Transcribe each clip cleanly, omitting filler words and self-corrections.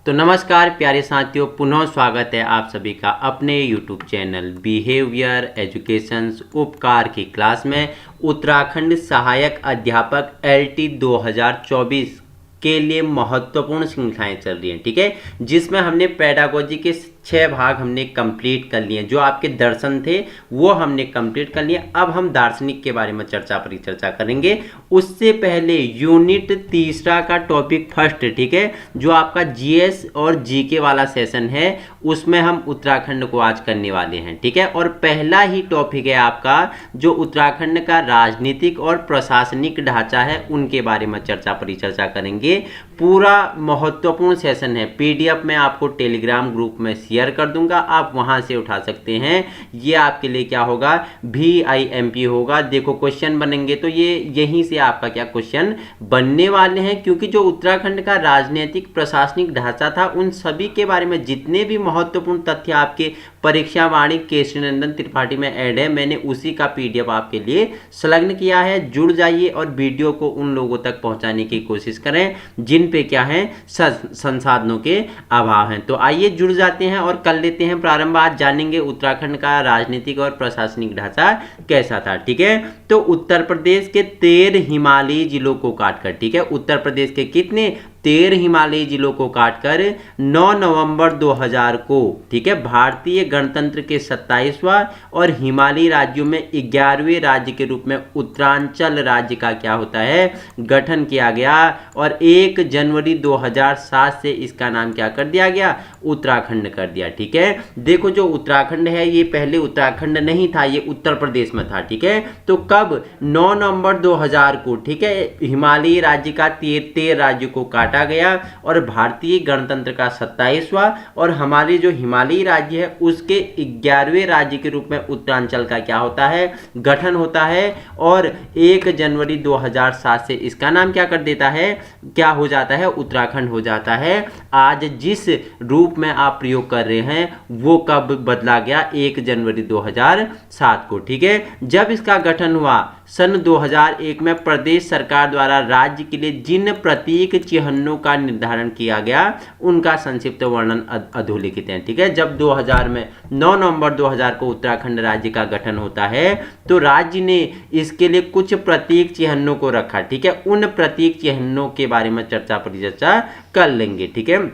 तो नमस्कार प्यारे साथियों, पुनः स्वागत है आप सभी का अपने YouTube चैनल बिहेवियर एजुकेशंस उपकार की क्लास में। उत्तराखंड सहायक अध्यापक LT 2024 के लिए महत्वपूर्ण श्रृंखलाएं चल रही हैं, ठीक है, जिसमें हमने पेडागोजी के 6 भाग हमने कंप्लीट कर लिए। जो आपके दर्शन थे वो हमने कंप्लीट कर लिए। अब हम दार्शनिक के बारे में परिचर्चा करेंगे। उससे पहले यूनिट 3 का टॉपिक फर्स्ट, ठीक है, जो आपका GS और GK वाला सेशन है, उसमें हम उत्तराखंड को आज करने वाले हैं, ठीक है। और पहला ही टॉपिक है आपका जो उत्तराखंड का राजनीतिक और प्रशासनिक ढांचा है, उनके बारे में परिचर्चा करेंगे। पूरा महत्वपूर्ण सेशन है, PDF में आपको टेलीग्राम ग्रुप में शेयर कर दूंगा, आप वहां से उठा सकते हैं। ये आपके लिए क्या होगा, VIMP होगा। देखो क्वेश्चन बनेंगे तो ये यहीं से आपका क्या क्वेश्चन बनने वाले हैं, क्योंकि जो उत्तराखंड का राजनीतिक प्रशासनिक ढांचा था उन सभी के बारे में जितने भी महत्वपूर्ण तथ्य आपके परीक्षा वाणी केशरीनंदन त्रिपाठी में ऐड है, मैंने उसी का PDF आपके लिए संलग्न किया है। जुड़ जाइए और वीडियो को उन लोगों तक पहुंचाने की कोशिश करें जिन पे क्या है संसाधनों के अभाव हैं। तो आइए जुड़ जाते हैं और कर लेते हैं प्रारंभ। आज जानेंगे उत्तराखंड का राजनीतिक और प्रशासनिक ढांचा कैसा था, ठीक है। तो उत्तर प्रदेश के 13 हिमालयी जिलों को काटकर, ठीक है, उत्तर प्रदेश के कितने 13 हिमालयी जिलों को काटकर 9 नवंबर 2000 को, ठीक है, भारतीय गणतंत्र के 27वां और हिमालयी राज्यों में 11वें राज्य के रूप में उत्तरांचल राज्य का क्या होता है, गठन किया गया। और 1 जनवरी 2007 से इसका नाम क्या कर दिया गया, उत्तराखंड कर दिया, ठीक है। देखो जो उत्तराखंड है ये पहले उत्तराखंड नहीं था, ये उत्तर प्रदेश में था, ठीक है। तो कब 9 नवंबर 2000 को, ठीक है, हिमालयी राज्य का 13 राज्य को काटा गया और भारतीय गणतंत्र का 27वां और हमारे जो हिमालयी राज्य है उसके 11वें राज्य के रूप में उत्तरांचल का क्या होता है, गठन होता है। और 1 जनवरी 2007 से इसका नाम क्या कर देता है, क्या हो जाता है, उत्तराखंड हो जाता है। आज जिस रूप में आप प्रयोग कर रहे हैं वो कब बदला गया, 1 जनवरी 2007 को, ठीक है। जब इसका गठन हुआ सन 2001 में प्रदेश सरकार द्वारा राज्य के लिए जिन प्रतीक चिन्हों का निर्धारण किया गया उनका संक्षिप्त वर्णन अधोलिखित है, ठीक है। जब 2000 में 9 नवंबर 2000 को उत्तराखंड राज्य का गठन होता है तो राज्य ने इसके लिए कुछ प्रतीक चिन्हों को रखा, ठीक है। उन प्रतीक चिन्हों के बारे में परिचर्चा कर लेंगे, ठीक है।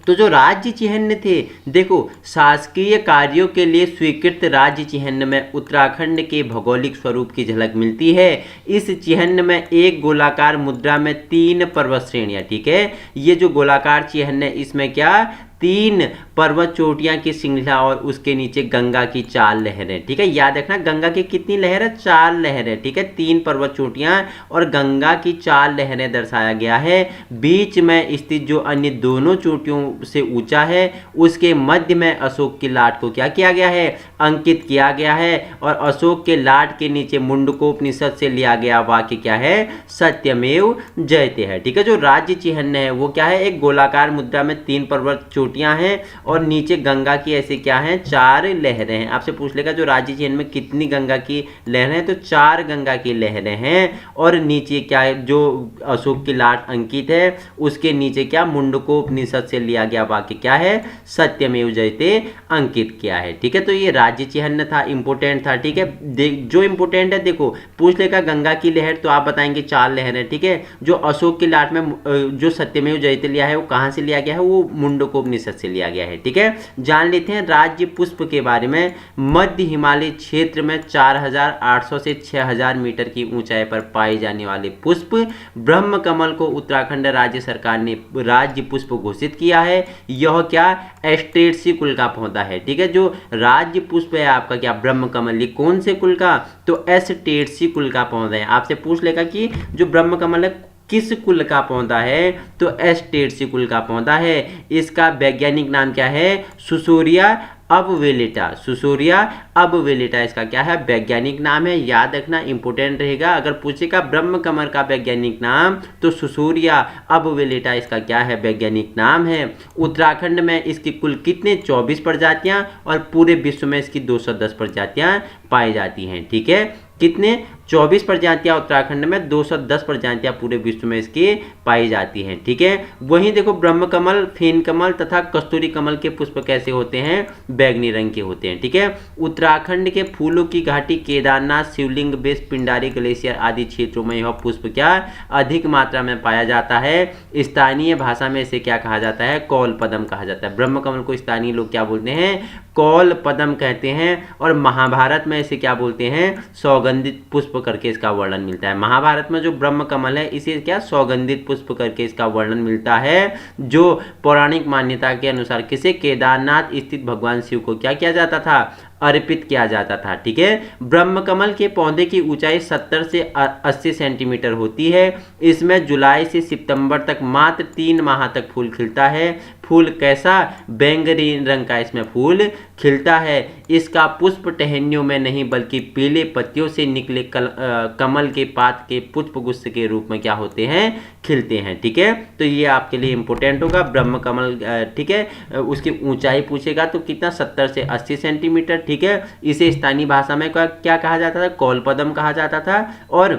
तो जो राज्य चिन्ह थे, देखो शासकीय कार्यों के लिए स्वीकृत राज्य चिन्ह में उत्तराखंड के भौगोलिक स्वरूप की झलक मिलती है। इस चिन्ह में एक गोलाकार मुद्रा में 3 पर्वत श्रेणियां, ठीक है। ये जो गोलाकार चिन्ह है इसमें क्या 3 पर्वत चोटियां की श्रृंखला और उसके नीचे गंगा की 4 लहरें, ठीक है। याद रखना गंगा की कितनी लहर है, 4 लहरें, ठीक है। 3 पर्वत चोटियां और गंगा की 4 लहरें दर्शाया गया है। बीच में स्थित जो अन्य दोनों चोटियों से ऊंचा है उसके मध्य में अशोक की लाट को क्या किया गया है, अंकित किया गया है। और अशोक के लाट के नीचे मुंडकोपनिषद से लिया गया वाक्य क्या है, सत्यमेव जयते है, ठीक है। जो राज्य चिन्ह है वो क्या है, एक गोलाकार मुद्रा में 3 पर्वत हैं और नीचे गंगा की ऐसे क्या हैं, 4 लहरें हैं। आपसे पूछ लेगा जो राज्य चिन्ह में कितनी गंगा की लहरें हैं, तो 4 गंगा की लहरें हैं। और नीचे क्या है, जो अशोक की लाट अंकित है उसके नीचे क्या मुंडकोपनिषद से लिया गया वाक्य क्या है, सत्यमेव जयते अंकित किया है, ठीक है। तो ये राज्य चिन्ह था, इंपोर्टेंट था, ठीक है। जो इंपोर्टेंट है, देखो पूछ लेगा गंगा की लहर तो आप बताएंगे 4 लहरें, ठीक है। जो अशोक की लाट में जो सत्यमेव जयते लिया है वो कहां से लिया गया है, वो मुंडकोपनिषद से लिया गया है, ठीक है। जान लेते हैं राज्य पुष्प के बारे में। मध्य हिमालय क्षेत्र में 4800 से 6000 मीटर की ऊंचाई पर पाए जाने वाले पुष्प ब्रह्म कमल को उत्तराखंड राज्य सरकार ने राज्य पुष्प घोषित किया है। यह क्या एस्ट्रेटसी कुल का पौधा है, ठीक है। जो राज्य पुष्प है आपका क्या ब्रह्म कमल, ये कौन से कुल का, तो एस्ट्रेटसी कुल का पौधा है। आपसे पूछ लेगा कि जो ब्रह्म कमल है किस कुल का पौधा है, तो एस्ट्रेटसी कुल का पौधा है। इसका वैज्ञानिक नाम क्या है, सुसोरिया अबवेलिटा, सुसोरिया अबवेलिटा इसका क्या है, वैज्ञानिक नाम है। याद रखना इंपोर्टेंट रहेगा, अगर पूछेगा ब्रह्म कमल का वैज्ञानिक नाम तो सुसोरिया अबवेलिटा इसका क्या है, वैज्ञानिक नाम है। उत्तराखंड में इसकी कुल कितने 24 प्रजातियां और पूरे विश्व में इसकी 210 प्रजातियां पाई जाती हैं, ठीक है। कितने 24 प्रजातियां उत्तराखंड में, 210 प्रजातियां पूरे विश्व में इसकी पाई जाती हैं। ठीक है, वहीं देखो ब्रह्म कमल, फेन कमल तथा कस्तूरी कमल के पुष्प कैसे होते हैं, बैगनी रंग के होते हैं। ठीक है, उत्तराखंड के फूलों की घाटी, केदारनाथ, शिवलिंग बेस, पिंडारी ग्लेशियर आदि क्षेत्रों में यह पुष्प क्या अधिक मात्रा में पाया जाता है। स्थानीय भाषा में इसे क्या कहा जाता है, कौल पदम कहा जाता है। ब्रह्म कमल को स्थानीय लोग क्या बोलते हैं, कौल पदम कहते हैं। और महाभारत में इसे क्या बोलते हैं, सौगंधित पुष्प करके इसका वर्णन मिलता है। महाभारत में जो ब्रह्म कमल है इसे क्या सौगंधित पुष्प करके इसका वर्णन मिलता है, जो पौराणिक मान्यता के अनुसार किसे, केदारनाथ स्थित भगवान शिव को क्या किया जाता था, अर्पित किया जाता था। ठीक है, ब्रह्म कमल के पौधे की ऊंचाई 70 से 80 सेंटीमीटर होती है। इसमें जुलाई से सितंबर तक मात्र 3 माह तक फूल खिलता है। फूल कैसा, बैंगनी रंग का इसमें फूल खिलता है। इसका पुष्प टहनियों में नहीं बल्कि पीले पत्तियों से निकले कमल के पात के पुष्प गुच्छ के रूप में क्या होते हैं, खिलते हैं। ठीक है, तो ये आपके लिए इंपॉर्टेंट होगा ब्रह्म कमल। ठीक है, उसकी ऊंचाई पूछेगा तो कितना, 70 से 80 सेंटीमीटर। ठीक है, इसे स्थानीय भाषा में क्या कहा जाता था, कौलपदम कहा जाता था। और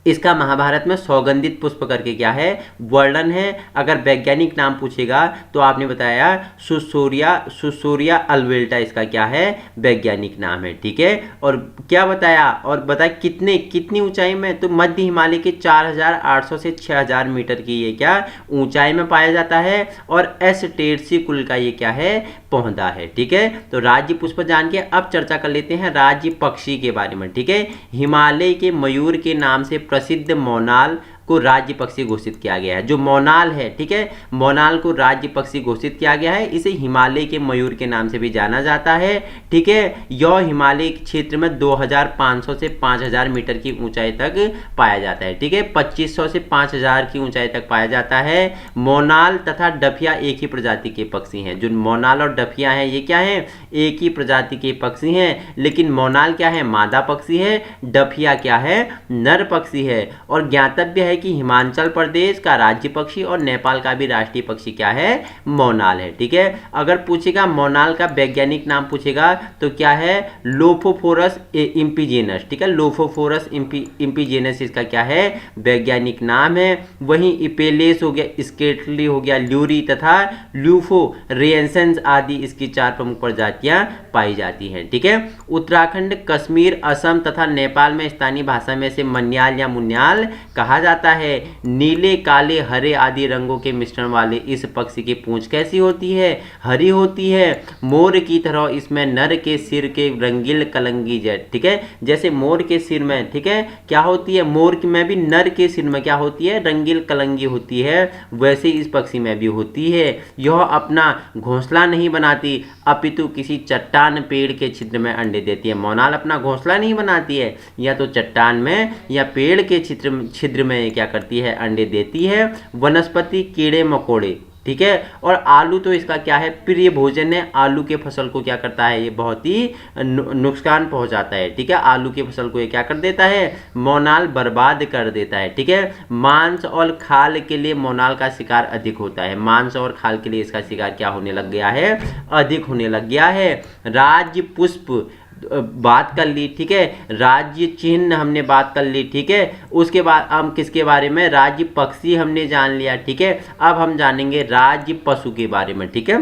इसका महाभारत में सौगंधित पुष्प करके क्या है, वर्णन है। अगर वैज्ञानिक नाम पूछेगा तो आपने बताया सुसोरिया अल्वेल्टा इसका क्या है, वैज्ञानिक नाम है। ठीक है, और क्या बताया, और बताया कितनी ऊंचाई में, तो मध्य हिमालय के 4800 से 6000 मीटर की ये क्या ऊंचाई में पाया जाता है। और एस्टेरेसी कुल का ये क्या है, पौधा है। ठीक है, तो राज्य पुष्प जान के अब चर्चा कर लेते हैं राज्य पक्षी के बारे में। ठीक है, हिमालय के मयूर के नाम से प्रसिद्ध मोनाल को राज्य पक्षी घोषित किया गया है। जो मोनाल है, ठीक है, मोनाल को राज्य पक्षी घोषित किया गया है। इसे हिमालय के मयूर के नाम से भी जाना जाता है। ठीक है, यह हिमालय क्षेत्र में 2500 से 5000 मीटर की ऊंचाई तक पाया जाता है। ठीक है, 2500 से 5000 की ऊंचाई तक पाया जाता है। मोनाल तथा डफिया एक ही प्रजाति के पक्षी हैं। जो मोनाल और डफिया हैं ये क्या है, एक ही प्रजाति के पक्षी हैं। लेकिन मोनाल क्या है, मादा पक्षी है, डफिया क्या है, नर पक्षी है। और ज्ञातव्य है कि हिमाचल प्रदेश का राज्य पक्षी और नेपाल का भी राष्ट्रीय पक्षी क्या है, मोनाल है। ठीक है, अगर पूछेगा मोनाल का वैज्ञानिक नाम पूछेगा तो क्या है, लोफोफोरस इम्पीजेनस। ठीक है, लोफोफोरस इम्पीजेनस इसका क्या है, वैज्ञानिक नाम है। वहीं इपेलेस हो गया, स्केटली हो गया, ल्यूरी तथा ल्यूफोरेंसेंस आदि इसकी 4 प्रमुख प्रजातियां पाई जाती हैं। ठीक है, उत्तराखंड, कश्मीर, असम तथा नेपाल में स्थानीय भाषा में से मन्याल या मुन्याल कहा जाता है। नीले, काले, हरे आदि रंगों के मिश्रण वाले इस पक्षी की पूंछ कैसी होती है, हरी होती है। मोर की तरह इसमें नर के सिर के रंगील कलंगी जेट। ठीक है, जैसे मोर के सिर में, ठीक है, क्या होती है, मोर में भी नर के सिर में क्या होती है, रंगील कलंगी होती है, वैसे इस पक्षी में भी होती है। यह अपना घोंसला नहीं बनाती अपितु किसी चट्टान पेड़ के छिद्र में अंडे देती है। मोनाल अपना घोंसला नहीं बनाती है, या तो चट्टान में या पेड़ के छिद्र में क्या करती है, अंडे देती है। वनस्पति, कीड़े मकोड़े। ठीक है, और आलू तो इसका क्या है, प्रिय भोजन है। आलू के फसल को क्या करता है, ये बहुत ही नुकसान पहुंचाता है। ठीक है, आलू की फसल को ये क्या कर देता है, मोनाल बर्बाद कर देता है। ठीक है, मांस और खाल के लिए मोनाल का शिकार अधिक होता है। मांस और खाल के लिए इसका शिकार क्या होने लग गया है, अधिक होने लग गया है। राज्य पुष्प बात कर ली। ठीक है, राज्य चिन्ह हमने बात कर ली। ठीक है, उसके बाद हम किसके बारे में, राज्य पक्षी हमने जान लिया। ठीक है, अब हम जानेंगे राज्य पशु के बारे में। ठीक है,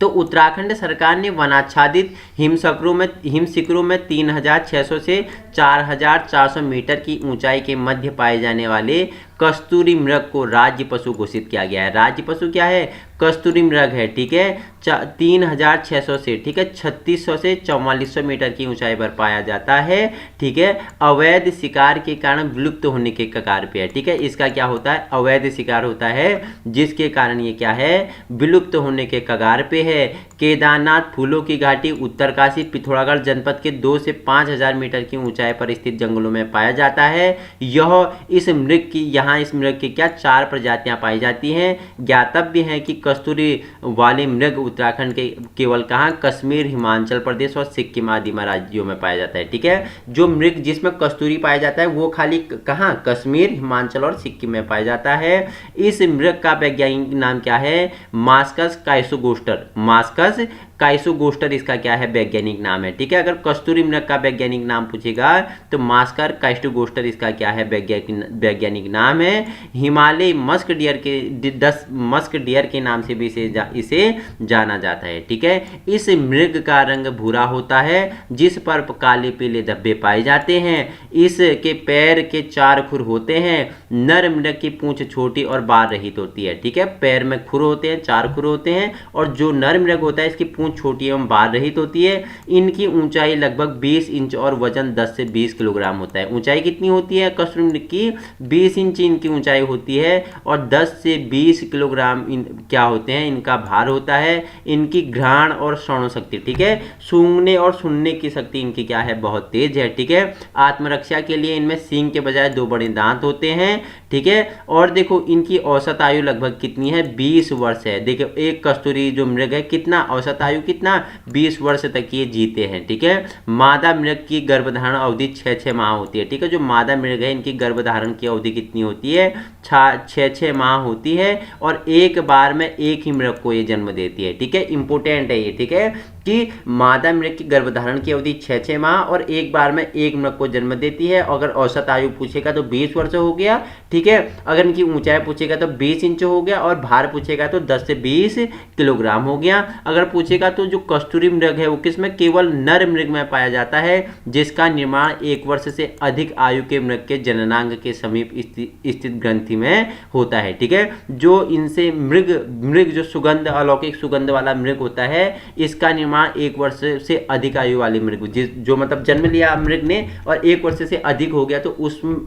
तो उत्तराखंड सरकार ने वनाच्छादित हिमशिखरों में 3600 से 4400 मीटर की ऊंचाई के मध्य पाए जाने वाले कस्तूरी मृग को राज्य पशु घोषित किया गया है। राज्य पशु क्या है, कस्तूरी मृग है। ठीक है, 3600 से, ठीक है, 3600 से 4400 मीटर की ऊंचाई पर पाया जाता है। ठीक है, अवैध शिकार के कारण विलुप्त होने के कगार पे है। ठीक है, इसका क्या होता है, अवैध शिकार होता है जिसके कारण ये क्या है, विलुप्त होने के कगार पे है। केदारनाथ, फूलों की घाटी, उत्तरकाशी, पिथौरागढ़ जनपद के 2 से 5000 मीटर की ऊंचाई पर स्थित जंगलों में पाया जाता है। इस मृग की क्या 4 प्रजातियां पाई जाती हैं। ज्ञातव्य है कि कस्तूरी वाले मृग उत्तराखंड के केवल कहाँ, कश्मीर, हिमाचल प्रदेश और सिक्किम आदि राज्यों में पाया जाता है। ठीक है, जो मृग जिसमें कस्तूरी पाया जाता है वो खाली कहाँ, कश्मीर, हिमाचल और सिक्किम में पाया जाता है। इस मृग का वैज्ञानिक नाम क्या है, मास्कस काइसोगोस्टर। मास्कस काइसोगोस्टर इसका क्या है वैज्ञानिक नाम है। ठीक है, अगर कस्तूरी मृग का वैज्ञानिक नाम पूछेगा तो मास्कर काइसोगोस्टर इसका क्या है वैज्ञानिक नाम है। हिमालय मस्क डियर के नाम से भी इसे जाना जाता है। ठीक है, इस मृग का रंग भूरा होता है जिस पर काले पीले धब्बे पाए जाते हैं। इसके पैर के 4 खुर होते हैं। नर मृग की पूंछ छोटी और बार रहित होती है। ठीक है, पैर में खुर होते हैं, 4 खुर होते हैं, और जो नर मृग होता है इसकी पूंछ छोटी एवं बार रहित होती है। इनकी ऊंचाई लगभग 20 इंच और वजन 10 से 20 किलोग्राम होता है। ऊंचाई कितनी होती है कस्तूरी मृग की? 20 इंच इनकी ऊंचाई होती है और 10 से 20 किलोग्राम क्या होते हैं, इनका भार होता है। इनकी घ्राण और श्रवण शक्ति, ठीक है, सूंघने और सुनने की शक्ति इनकी क्या है, बहुत तेज है। ठीक है, आत्मरक्षा के लिए इनमें सींग के बजाय 2 बड़े दांत होते हैं। ठीक है, और देखो इनकी औसत आयु लगभग कितनी है, 20 वर्ष है। देखो एक कस्तूरी जो मृग है कितना औसत आयु, कितना 20 वर्ष तक ये जीते हैं। ठीक है, मादा मृग की गर्भधारण अवधि 6 माह होती है। ठीक है, जो मादा मृग है इनकी गर्भधारण की अवधि कितनी होती है, 6 माह होती है, और एक बार में एक ही मृग को ये जन्म देती है। ठीक है, इंपोर्टेंट है ये। ठीक है, कि मादा मृग की गर्भधारण की अवधि 6 माह और एक बार में एक मृग को जन्म देती है। अगर औसत आयु पूछेगा तो 20 वर्ष हो गया। ठीक है, अगर इनकी ऊंचाई पूछेगा तो 20 इंच हो गया, और भार पूछेगा तो 10 से 20 किलोग्राम हो गया। अगर पूछेगा तो जो कस्तूरी मृग है वो किसमें, केवल नर मृग में पाया जाता है, जिसका निर्माण 1 वर्ष से अधिक आयु के मृग के जननांग के समीप स्थित ग्रंथि में होता है। ठीक है, जो इनसे मृग जो सुगंध, अलौकिक सुगंध वाला मृग होता है, इसका निर्माण 1 वर्ष से अधिक आयु वाली मृग, जो मतलब जन्म लिया मृग ने और 1 वर्ष से अधिक हो गया, तो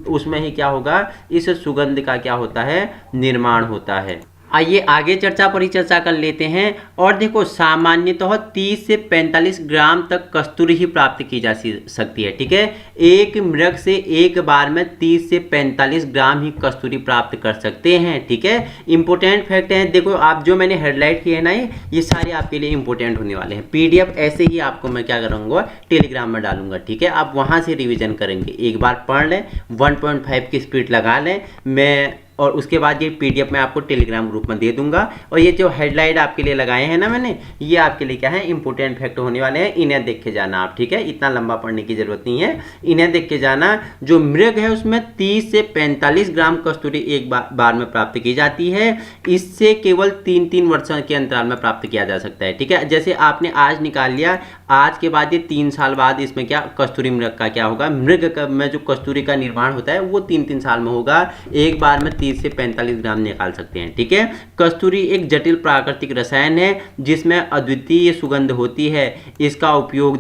उसमें ही क्या होगा, इस सुगंध का क्या होता है, निर्माण होता है। आइए आगे परिचर्चा कर लेते हैं। और देखो सामान्यतः 30 से 45 ग्राम तक कस्तूरी ही प्राप्त की जा सकती है। ठीक है, एक मृग से एक बार में 30 से 45 ग्राम ही कस्तूरी प्राप्त कर सकते हैं। ठीक है, इंपॉर्टेंट फैक्ट है। देखो आप जो मैंने हेडलाइट किए ना, ये सारे आपके लिए इंपॉर्टेंट होने वाले हैं। PDF ऐसे ही आपको मैं क्या करूँगा, टेलीग्राम में डालूंगा। ठीक है, आप वहाँ से रिविजन करेंगे, एक बार पढ़ लें, 1.5 की स्पीड लगा लें, और उसके बाद ये PDF मैं आपको टेलीग्राम ग्रुप में दे दूंगा। और ये जो हेडलाइन आपके लिए लगाए हैं ना मैंने, ये आपके लिए क्या है, इंपॉर्टेंट फैक्ट होने वाले हैं। इन्हें देख के जाना आप। ठीक है, इतना लंबा पढ़ने की जरूरत नहीं है, इन्हें देख के जाना। जो मृग है उसमें 30 से 45 ग्राम कस्तूरी एक बार में प्राप्त की जाती है। इससे केवल 3-3 वर्षों के अंतराल में प्राप्त किया जा सकता है। ठीक है, जैसे आपने आज निकाल लिया, आज के बाद ये 3 साल बाद इसमें क्या कस्तूरी मृग का क्या होगा, मृग में जो कस्तूरी का निर्माण होता है वो 3-3 साल में होगा। एक बार में 30 से 45 ग्राम निकाल सकते हैं। ठीक है, कस्तूरी एक जटिल प्राकृतिक रसायन है जिसमें अद्वितीय सुगंध होती है। इसका उपयोग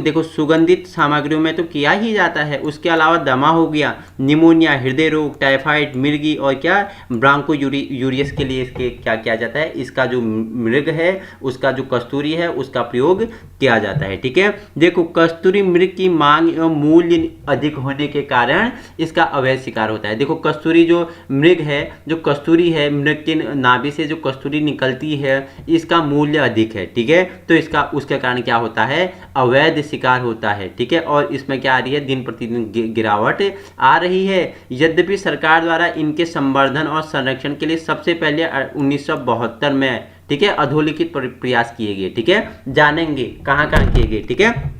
देखो सुगंधित सामग्रियों में तो किया ही जाता है। उसके अलावा दमा हो गया, निमोनिया, हृदय रोग, टाइफाइड, मिर्गी और क्या ब्रांकोयूरियस के लिए इसके क्या किया जाता है, इसका जो मृग है उसका जो कस्तूरी है उसका प्रयोग किया जाता है। ठीक है, देखो कस्तूरी मृग की मांग एवं मूल्य अधिक होने के कारण इसका अवैध शिकार होता है। देखो कस्तूरी जो मृग है, जो कस्तूरी है, मृग के नाभि से जो कस्तूरी निकलती है, इसका मूल्य अधिक है। ठीक है, तो उसके कारण क्या होता है, अवैध शिकार होता है। ठीक है, और इसमें क्या आ रही है, दिन प्रतिदिन गिरावट आ रही है। यद्यपि सरकार द्वारा इनके संवर्धन और संरक्षण के लिए सबसे पहले 1972 में, ठीक है, अधोलिखित प्रयास किए गए। ठीक है, जानेंगे कहाँ कहाँ किए गए। ठीक है,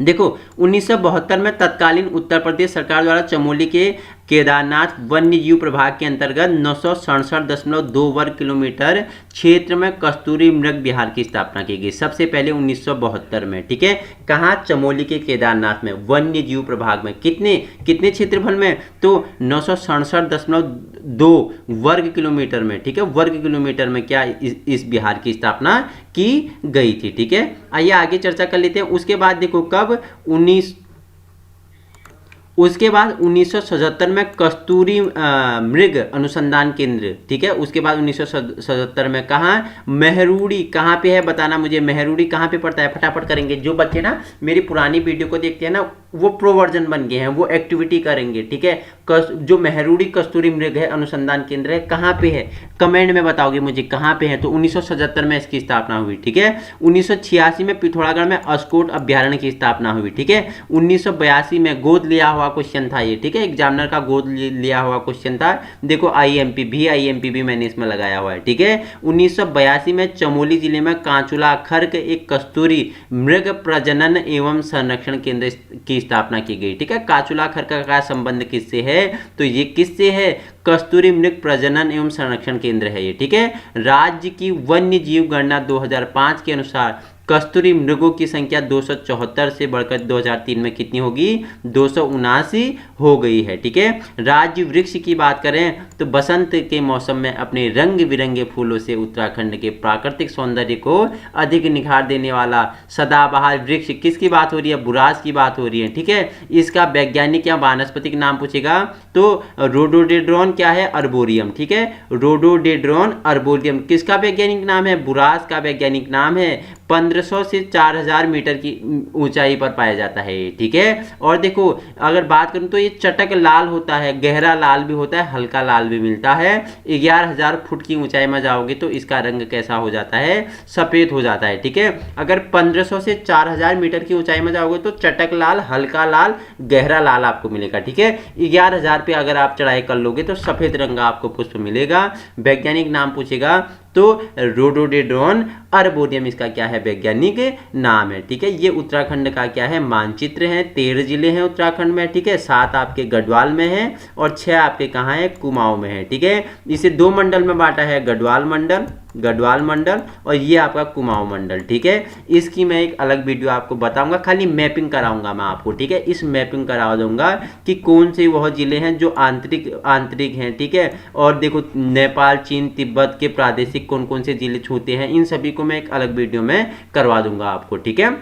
देखो 1972 में तत्कालीन उत्तर प्रदेश सरकार द्वारा चमोली के केदारनाथ वन्य जीव प्रभाग के अंतर्गत 967.2 वर्ग किलोमीटर क्षेत्र में कस्तूरी मृग विहार की स्थापना की गई, सबसे पहले 1972 में। ठीक है, कहाँ, चमोली के केदारनाथ में वन्य जीव प्रभाग में। कितने क्षेत्रफल में, तो 967.2 वर्ग किलोमीटर में। ठीक है, वर्ग किलोमीटर में क्या इस विहार की स्थापना की गई थी। ठीक है, आइए आगे चर्चा कर लेते हैं। उसके बाद देखो कब, 1977 में कस्तूरी मृग अनुसंधान केंद्र। ठीक है, उसके बाद 1977 में कहाँ, मेहरुड़ी, कहाँ पे है बताना मुझे, मेहरुड़ी कहाँ पे पड़ता है, फटाफट करेंगे। जो बच्चे ना मेरी पुरानी वीडियो को देखते हैं ना, वो प्रो वर्जन बन गए हैं, वो एक्टिविटी करेंगे। ठीक है, जो मेहरुड़ी कस्तूरी मृग है अनुसंधान केंद्र है, कहाँ पे है, कमेंट में बताओगे मुझे कहाँ पे है। तो 1977 में इसकी स्थापना हुई। ठीक है, 1986 में पिथौरागढ़ में अस्कोट अभ्यारण्य की स्थापना हुई। ठीक है, 1982 में गोद लिया हुआ हुआ क्वेश्चन था ये, ठीक है, एग्जामिनर का गोद लिया हुआ क्वेश्चन था। देखो आईएमपी भी मैंने इसमें लगाया हुआ है, ठीक है। 1982 में चमोली जिले में कांचुला खर्क एक कस्तूरी मृग प्रजनन एवं संरक्षण केंद्र की स्थापना की गई, ठीक है। कांचुला खर्क का संबंध किससे है, तो ये किससे है, कस्तूरी मृग प्रजनन एवं संरक्षण केंद्र है ये, ठीक है। राज्य की वन्य जीव गणना 2005 के अनुसार कस्तूरी मृगों की संख्या 274 से बढ़कर 2003 में कितनी होगी, 279 हो गई है, ठीक है। राज्य वृक्ष की बात करें तो बसंत के मौसम में अपने रंग बिरंगे फूलों से उत्तराखंड के प्राकृतिक सौंदर्य को अधिक निखार देने वाला सदाबहार वृक्ष किसकी बात हो रही है, बुरास की बात हो रही है, ठीक है। इसका वैज्ञानिक या वानस्पतिक नाम पूछेगा तो रोडोडेंड्रॉन क्या है, अर्बोरियम, ठीक है। रोडोडेंड्रॉन अर्बोरियम किसका वैज्ञानिक नाम है, बुरास का वैज्ञानिक नाम है। 1500 से 4000 मीटर की ऊंचाई पर पाया जाता है, ठीक है। और देखो अगर बात करूं तो ये चटक लाल होता है, गहरा लाल भी होता है, हल्का लाल भी मिलता है। 11000 फुट की ऊंचाई में जाओगे तो इसका रंग कैसा हो जाता है, सफेद हो जाता है, ठीक है। अगर 1500 से 4000 मीटर की ऊंचाई में जाओगे तो चटक लाल, हल्का लाल, गहरा लाल आपको मिलेगा, ठीक है। 11000 पे अगर आप चढ़ाई कर लोगे तो सफेद रंग का आपको पुष्प मिलेगा। वैज्ञानिक नाम पूछेगा तो रोडोडेंड्रॉन अर्बोरियम इसका क्या है, वैज्ञानिक नाम है, ठीक है। ये उत्तराखंड का क्या है, मानचित्र है। 13 जिले हैं उत्तराखंड में, ठीक है। 7 आपके गढ़वाल में है और 6 आपके कहाँ है, कुमाऊं में है, ठीक है। इसे 2 मंडल में बांटा है, गढ़वाल मंडल और ये आपका कुमाऊं मंडल, ठीक है। इसकी मैं एक अलग वीडियो आपको बताऊंगा, खाली मैपिंग कराऊंगा मैं आपको, ठीक है। इस मैपिंग करा दूंगा कि कौन से वह जिले हैं जो आंतरिक हैं, ठीक है। और देखो नेपाल, चीन, तिब्बत के प्रादेशिक कौन कौन से जिले छूते हैं, इन सभी को मैं एक अलग वीडियो में करवा दूंगा आपको, ठीक है।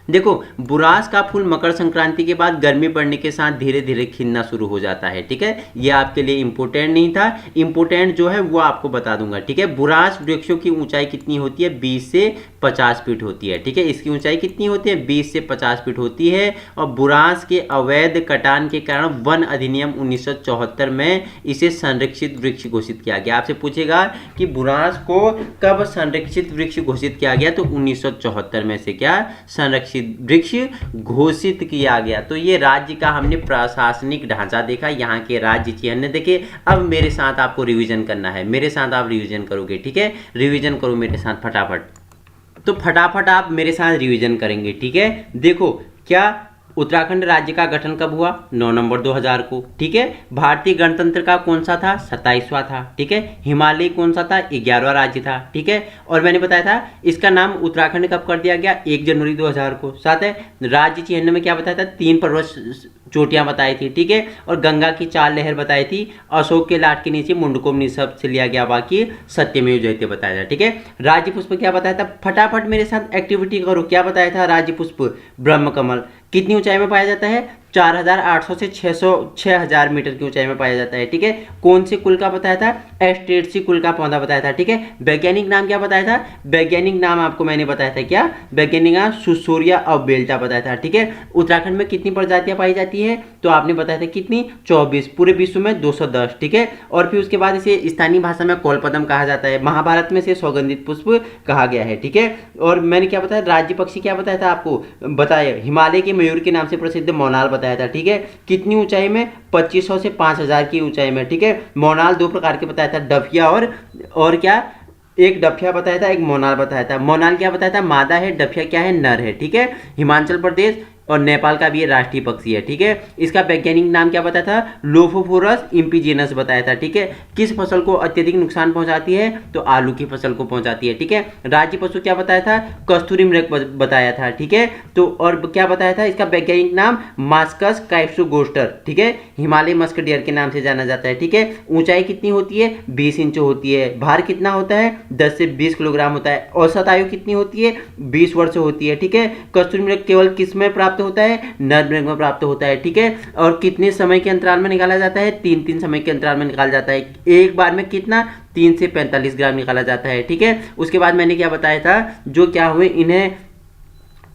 देखो बुरास का फूल मकर संक्रांति के बाद गर्मी बढ़ने के साथ धीरे धीरे खिलना शुरू हो जाता है, ठीक है। ये आपके लिए इंपॉर्टेंट नहीं था, इंपॉर्टेंट जो है वो आपको बता दूंगा, ठीक है। बुरास वृक्षों की ऊंचाई कितनी होती है, 20 से 50 फीट होती है, ठीक है। इसकी ऊंचाई कितनी होती है, 20 से 50 फीट होती है। और बुरास के अवैध कटान के कारण वन अधिनियम 1974 में इसे संरक्षित वृक्ष घोषित किया गया। आपसे पूछेगा कि बुरास को कब संरक्षित वृक्ष घोषित किया गया, तो 1974 में से क्या संरक्षित वृक्ष घोषित किया गया। तो ये राज्य का हमने प्रशासनिक ढांचा देखा, यहाँ के राज्य चिन्ह देखे। अब मेरे साथ आपको रिवीजन करना है, मेरे साथ आप रिवीजन करोगे, ठीक है। रिवीजन करो मेरे साथ फटाफट, तो फटाफट आप मेरे साथ रिवीजन करेंगे, ठीक है। देखो क्या उत्तराखंड राज्य का गठन कब हुआ, 9 नवंबर 2000 को, ठीक है। भारतीय गणतंत्र का कौन सा था, 27वां था, ठीक है। हिमालय कौन सा था, 11वां राज्य था, ठीक है। और मैंने बताया था इसका नाम उत्तराखंड कब कर दिया गया, 1 जनवरी 2000 को। साथ है राज्य चिन्ह में क्या बताया था, 3 पर्वत चोटियां बताई थी, ठीक है। और गंगा की 4 लहर बताई थी। अशोक के लाट के नीचे मुंडकोम निशब्द से लिया गया, बाकी सत्यमेव जयते बताया था, ठीक है। राज्य पुष्प क्या बताया था, फटाफट मेरे साथ एक्टिविटी करो, क्या बताया था, राज्य पुष्प ब्रह्मकमल कितनी ऊंचाई में पाया जाता है, 4800 से 6000 मीटर की ऊंचाई में पाया जाता है, ठीक है। कौन से कुल का बताया था, एस्ट्रेटसी कुल का पौधा बताया था, ठीक है। वैज्ञानिक नाम क्या बताया था, वैज्ञानिक नाम आपको मैंने बताया था, क्या वैज्ञानिक नाम, सुसोरिया और बेल्टा बताया था, ठीक है। उत्तराखंड में कितनी प्रजातियां पाई जाती है, तो आपने बताया था कितनी, 24, पूरे विश्व में 210, ठीक है। और फिर उसके बाद इसे स्थानीय भाषा में कौलपदम कहा जाता है, महाभारत में से सौगंधित पुष्प कहा गया है, ठीक है। और मैंने क्या बताया, राज्य पक्षी क्या बताया था आपको, बताया हिमालय के मयूर के नाम से प्रसिद्ध मोनाल बताया था, ठीक है। कितनी ऊंचाई में, 2500 से 5000 की ऊंचाई में, ठीक है। मोनाल 2 प्रकार के बताया था, डफिया और क्या, एक डफिया बताया था, एक मोनाल बताया था। मोनाल क्या बताया था, मादा है, डफिया क्या है, नर है, ठीक है। हिमाचल प्रदेश और नेपाल का भी ये राष्ट्रीय पक्षी है, ठीक है। इसका वैज्ञानिक नाम क्या बताया था, लोफोफोरस इम्पीजेनस बताया था, ठीक है। किस फसल को अत्यधिक नुकसान पहुंचाती है, तो आलू की फसल को पहुंचाती है, ठीक है। राज्य पशु क्या बताया था, कस्तूरी मृग बताया था, ठीक है। तो और क्या बताया था, इसका वैज्ञानिक नाम मास्कस काइप्सोगोस्टर, ठीक है। हिमालय मस्क डियर के नाम से जाना जाता है, ठीक है। ऊंचाई कितनी होती है, 20 इंच होती है। भार कितना होता है, 10 से 20 किलोग्राम होता है। औसत आयु कितनी होती है, 20 वर्ष होती है, ठीक है। कस्तूरी मृग केवल किस में प्राप्त होता है, नर मृग में प्राप्त होता है, ठीक है। और कितने समय के अंतराल में निकाला जाता है, 3-3 समय के अंतराल में निकाला जाता है। एक बार में कितना, 3 से 45 ग्राम निकाला जाता है, ठीक है। उसके बाद मैंने क्या बताया था, जो क्या हुए,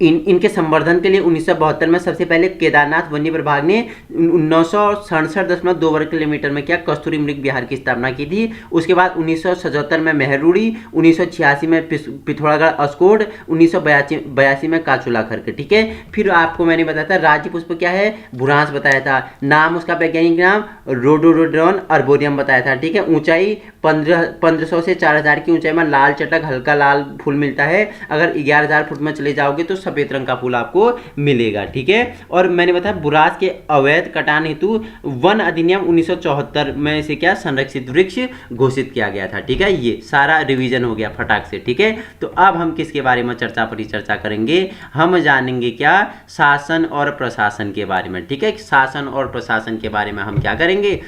इनके संवर्धन के लिए 1972 में सबसे पहले केदारनाथ वन्य प्रभाग ने 967.2 वर्ग किलोमीटर में क्या कस्तूरी मृग विहार की स्थापना की थी। उसके बाद 1977 में मेहरुड़ी, 1986 में पिथौरागढ़ अस्कोड, 1982 में काचुला खरक। ठीक है, फिर आपको मैंने बताया था राज्य पुष्प क्या है, भूरांस बताया था। नाम उसका वैज्ञानिक नाम रोडोडेंड्रॉन अर्बोरियम बताया था। ठीक है, ऊंचाई 1500 से 4000 की ऊंचाई में लाल चटक हल्का लाल फूल मिलता है। अगर 11000 फुट में चले जाओगे तो सफेद रंग का फूल आपको मिलेगा। ठीक है, और मैंने बताया बुरांस के अवैध कटान हेतु वन अधिनियम 1974 में से क्या संरक्षित वृक्ष घोषित किया गया था। ठीक है, ये सारा रिवीजन हो गया फटाक से। ठीक है, तो अब हम किसके बारे में परिचर्चा करेंगे, हम जानेंगे क्या शासन और प्रशासन के बारे में। ठीक है, शासन और प्रशासन के बारे में हम क्या करेंगे,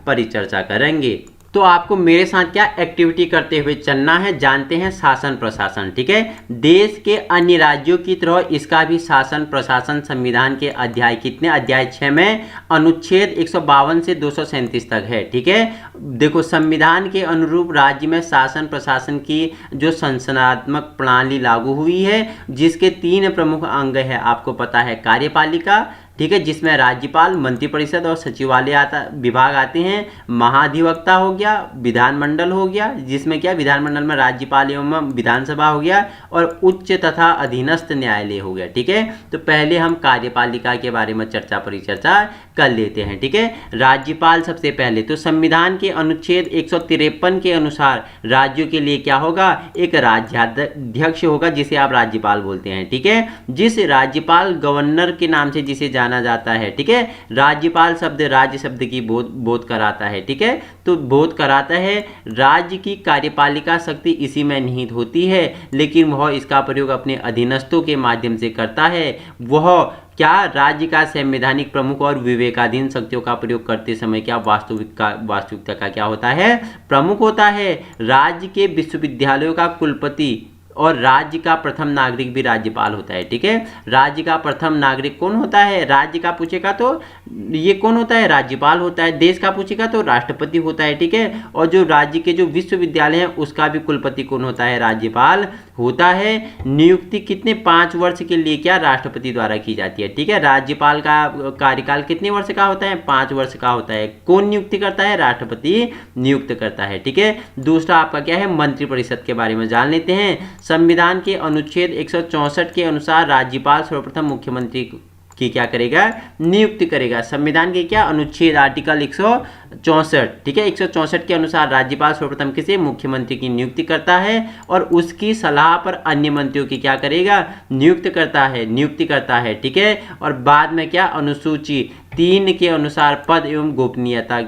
परिचर्चा करेंगे। तो आपको मेरे साथ क्या एक्टिविटी करते हुए चलना है, जानते हैं शासन प्रशासन। ठीक है, देश के अन्य राज्यों की तरह इसका भी शासन प्रशासन संविधान के अध्याय कितने, अध्याय 6 में अनुच्छेद 152 से 237 तक है। ठीक है, देखो संविधान के अनुरूप राज्य में शासन प्रशासन की जो संसदनात्मक प्रणाली लागू हुई है, जिसके 3 प्रमुख अंग है, आपको पता है कार्यपालिका, ठीक है, जिसमें राज्यपाल, मंत्रिपरिषद और सचिवालय विभाग आते हैं। महाधिवक्ता हो गया, विधानमंडल हो गया, जिसमें क्या विधानमंडल में राज्यपाल एवं विधानसभा हो गया, और उच्च तथा अधीनस्थ न्यायालय हो गया। ठीक है, तो पहले हम कार्यपालिका के बारे में परिचर्चा कर लेते हैं। ठीक है, राज्यपाल सबसे पहले तो संविधान के अनुच्छेद 153 के अनुसार राज्यों के लिए क्या होगा, एक राज्याध्यक्ष होगा, जिसे आप राज्यपाल बोलते हैं। ठीक है, जिस राज्यपाल गवर्नर के नाम से जिसे जाना जाता है। ठीक है, राज्यपाल शब्द राज्य शब्द की बोध कराता है। ठीक है, तो बोध कराता है राज्य की कार्यपालिका शक्ति इसी में निहित होती है, लेकिन वह इसका प्रयोग अपने अधीनस्थों के माध्यम से करता है। वह क्या राज्य का संवैधानिक प्रमुख और विवेकाधीन शक्तियों का प्रयोग करते समय क्या वास्तविकता का क्या होता है, प्रमुख होता है। राज्य के विश्वविद्यालयों का कुलपति और राज्य का प्रथम नागरिक भी राज्यपाल होता है। ठीक है, राज्य का प्रथम नागरिक कौन होता है, राज्य का पूछेगा तो ये कौन होता है, राज्यपाल होता है। देश का पूछेगा तो राष्ट्रपति होता है। ठीक है, और जो राज्य के जो विश्वविद्यालय हैं उसका भी कुलपति कौन होता है, राज्यपाल होता है। नियुक्ति कितने 5 वर्ष के लिए क्या राष्ट्रपति द्वारा की जाती है। ठीक है, राज्यपाल का कार्यकाल कितने वर्ष का होता है, 5 वर्ष का होता है। कौन नियुक्ति करता है, राष्ट्रपति नियुक्त करता है। ठीक है, दूसरा आपका क्या है, मंत्रिपरिषद के बारे में जान लेते हैं। संविधान के अनुच्छेद 164 के अनुसार राज्यपाल सर्वप्रथम मुख्यमंत्री की क्या करेगा, नियुक्ति करेगा। संविधान के क्या अनुच्छेद आर्टिकल 164, ठीक है, 164 के अनुसार राज्यपाल सर्वप्रथम किसे, मुख्यमंत्री की नियुक्ति करता है, और उसकी सलाह पर अन्य मंत्रियों की क्या करेगा, नियुक्ति करता है। ठीक है, और बाद में क्या अनुसूची 3 के अनुसार पद एवं गोपनीयता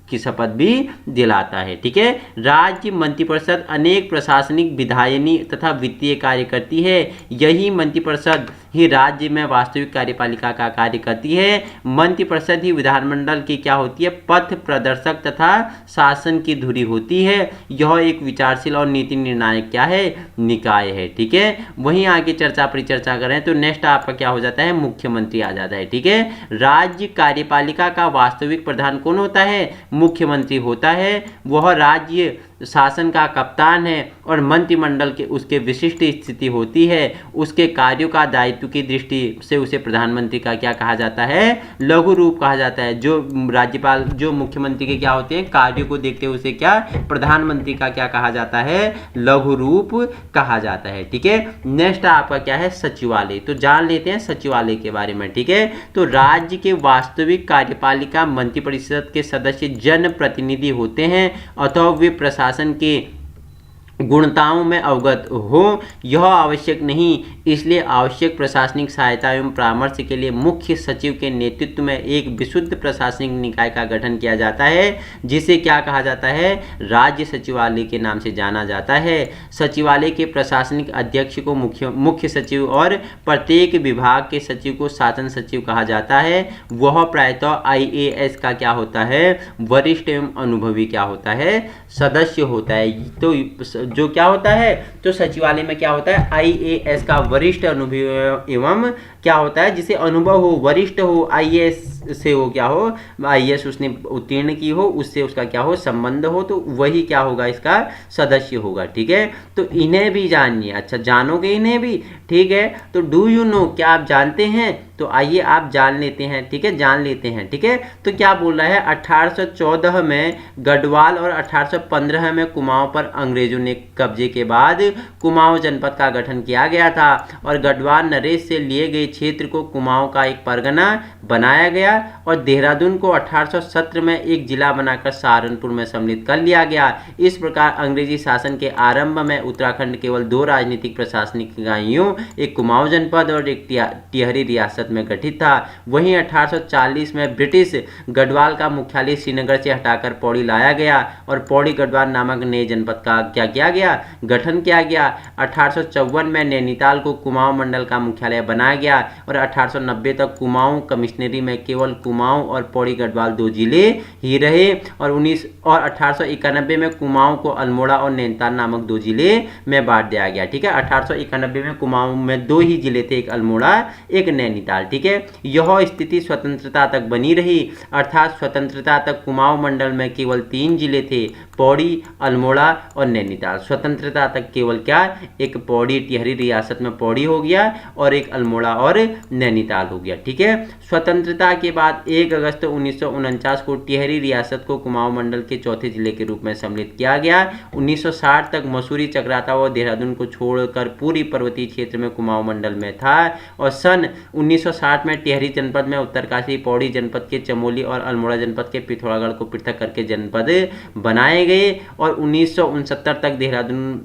की शपथ भी दिलाता है। ठीक है, राज्य मंत्रिपरिषद अनेक प्रशासनिक, विधायनी तथा वित्तीय कार्य करती है। यही मंत्रिपरिषद ही राज्य में वास्तविक कार्यपालिका का कार्य करती है। मंत्रिपरिषद ही विधानमंडल की क्या होती है, पथ प्रदर्शक तथा शासन की धुरी होती है। यह एक विचारशील और नीति निर्णायक क्या है, निकाय है। ठीक है, वहीं आगे परिचर्चा करें तो नेक्स्ट आपका क्या हो जाता है, मुख्यमंत्री आ जाता है। ठीक है, राज्य कार्यपालिका का वास्तविक प्रधान कौन होता है, मुख्यमंत्री होता है। वह राज्य शासन का कप्तान है और मंत्रिमंडल के उसके विशिष्ट स्थिति होती है। उसके कार्यों का दायित्व की दृष्टि से उसे प्रधानमंत्री का क्या कहा जाता है, लघु रूप कहा जाता है। जो राज्यपाल जो मुख्यमंत्री के क्या होते हैं कार्यों को देखते हुए उसे क्या प्रधानमंत्री का क्या कहा जाता है, लघु रूप कहा जाता है। ठीक है, नेक्स्ट आपका क्या है, सचिवालय। तो जान लेते हैं सचिवालय के बारे में। ठीक है, तो राज्य के वास्तविक कार्यपालिका मंत्रिपरिषद के सदस्य जनप्रतिनिधि होते हैं अथवा वे प्रशासन के गुणताओं में अवगत हो, यह आवश्यक नहीं। इसलिए आवश्यक प्रशासनिक सहायता एवं परामर्श के लिए मुख्य सचिव के नेतृत्व में एक विशुद्ध प्रशासनिक निकाय का गठन किया जाता है, जिसे क्या कहा जाता है, राज्य सचिवालय के नाम से जाना जाता है। सचिवालय के प्रशासनिक अध्यक्ष को मुख्य सचिव और प्रत्येक विभाग के सचिव को शासन सचिव कहा जाता है। वह प्रायतः IAS का क्या होता है, वरिष्ठ एवं अनुभवी क्या होता है, सदस्य होता है। तो जो क्या होता है, तो सचिवालय में क्या होता है, आईएएस का वरिष्ठ अनुभव एवं क्या होता है, जिसे अनुभव हो, वरिष्ठ हो, आईएएस से हो, क्या हो, आईएएस उसने उत्तीर्ण की हो, उससे उसका क्या हो, संबंध हो, तो वही क्या होगा, इसका सदस्य होगा। ठीक है, तो इन्हें भी जानिए। अच्छा, जानोगे इन्हें भी, ठीक है। तो डू यू नो, क्या आप जानते हैं, तो आइए आप जान लेते हैं। ठीक है, जान लेते हैं। ठीक है, तो क्या बोल रहा है, 1814 में गढ़वाल और 1815 में कुमाऊं पर अंग्रेजों ने कब्जे के बाद कुमाऊं जनपद का गठन किया गया था और गढ़वाल नरेश से लिए गए क्षेत्र को कुमाऊं का एक परगना बनाया गया और देहरादून को 1817 में एक जिला बनाकर सहारनपुर में सम्मिलित कर लिया गया। इस प्रकार अंग्रेजी शासन के आरंभ में उत्तराखंड केवल 2 राजनीतिक प्रशासनिक इकाइयों, एक कुमाऊं जनपद और एक टिहरी रियासत में गठित था। वहीं 1840 में ब्रिटिश गढ़वाल का मुख्यालय श्रीनगर से हटाकर पौड़ी लाया गया और पौड़ी गढ़वाल नामक नए जनपद का क्या किया गया, गठन किया गया। 1854 में नैनीताल को कुमाऊं मंडल का मुख्यालय बनाया गया और 1890 तक कुमाऊं कमिश्नरी में केवल कुमाऊं और पौड़ी गढ़वाल 2 जिले ही रहे और 1891 में कुमाऊं को अल्मोड़ा और नैनीताल नामक 2 जिले में बांट दिया गया। ठीक है, 1891 में कुमाऊं में 2 ही जिले थे, एक अल्मोड़ा, एक नैनीताल। ठीक है, यह स्थिति स्वतंत्रता तक बनी रही, अर्थात स्वतंत्रता तक कुमाऊं मंडल में केवल 3 जिले थे, पौड़ी, अल्मोड़ा और नैनीताल। स्वतंत्रता तक केवल क्या, एक पौड़ी टिहरी रियासत में पौड़ी हो गया और एक अल्मोड़ा और नैनीताल हो गया। ठीक है, स्वतंत्रता के बाद 1 अगस्त 1949 को टिहरी रियासत को कुमाऊं मंडल के चौथे जिले के रूप में सम्मिलित किया गया। 1960 तक मसूरी, चकराता व देहरादून को छोड़कर पूरी पर्वतीय क्षेत्र में कुमाऊं मंडल में था और सन 1960 में टिहरी जनपद में उत्तरकाशी, पौड़ी जनपद के चमोली और अल्मोड़ा जनपद के पिथौरागढ़ को पृथक करके जनपद बनाए गए और 1969 तक देहरादून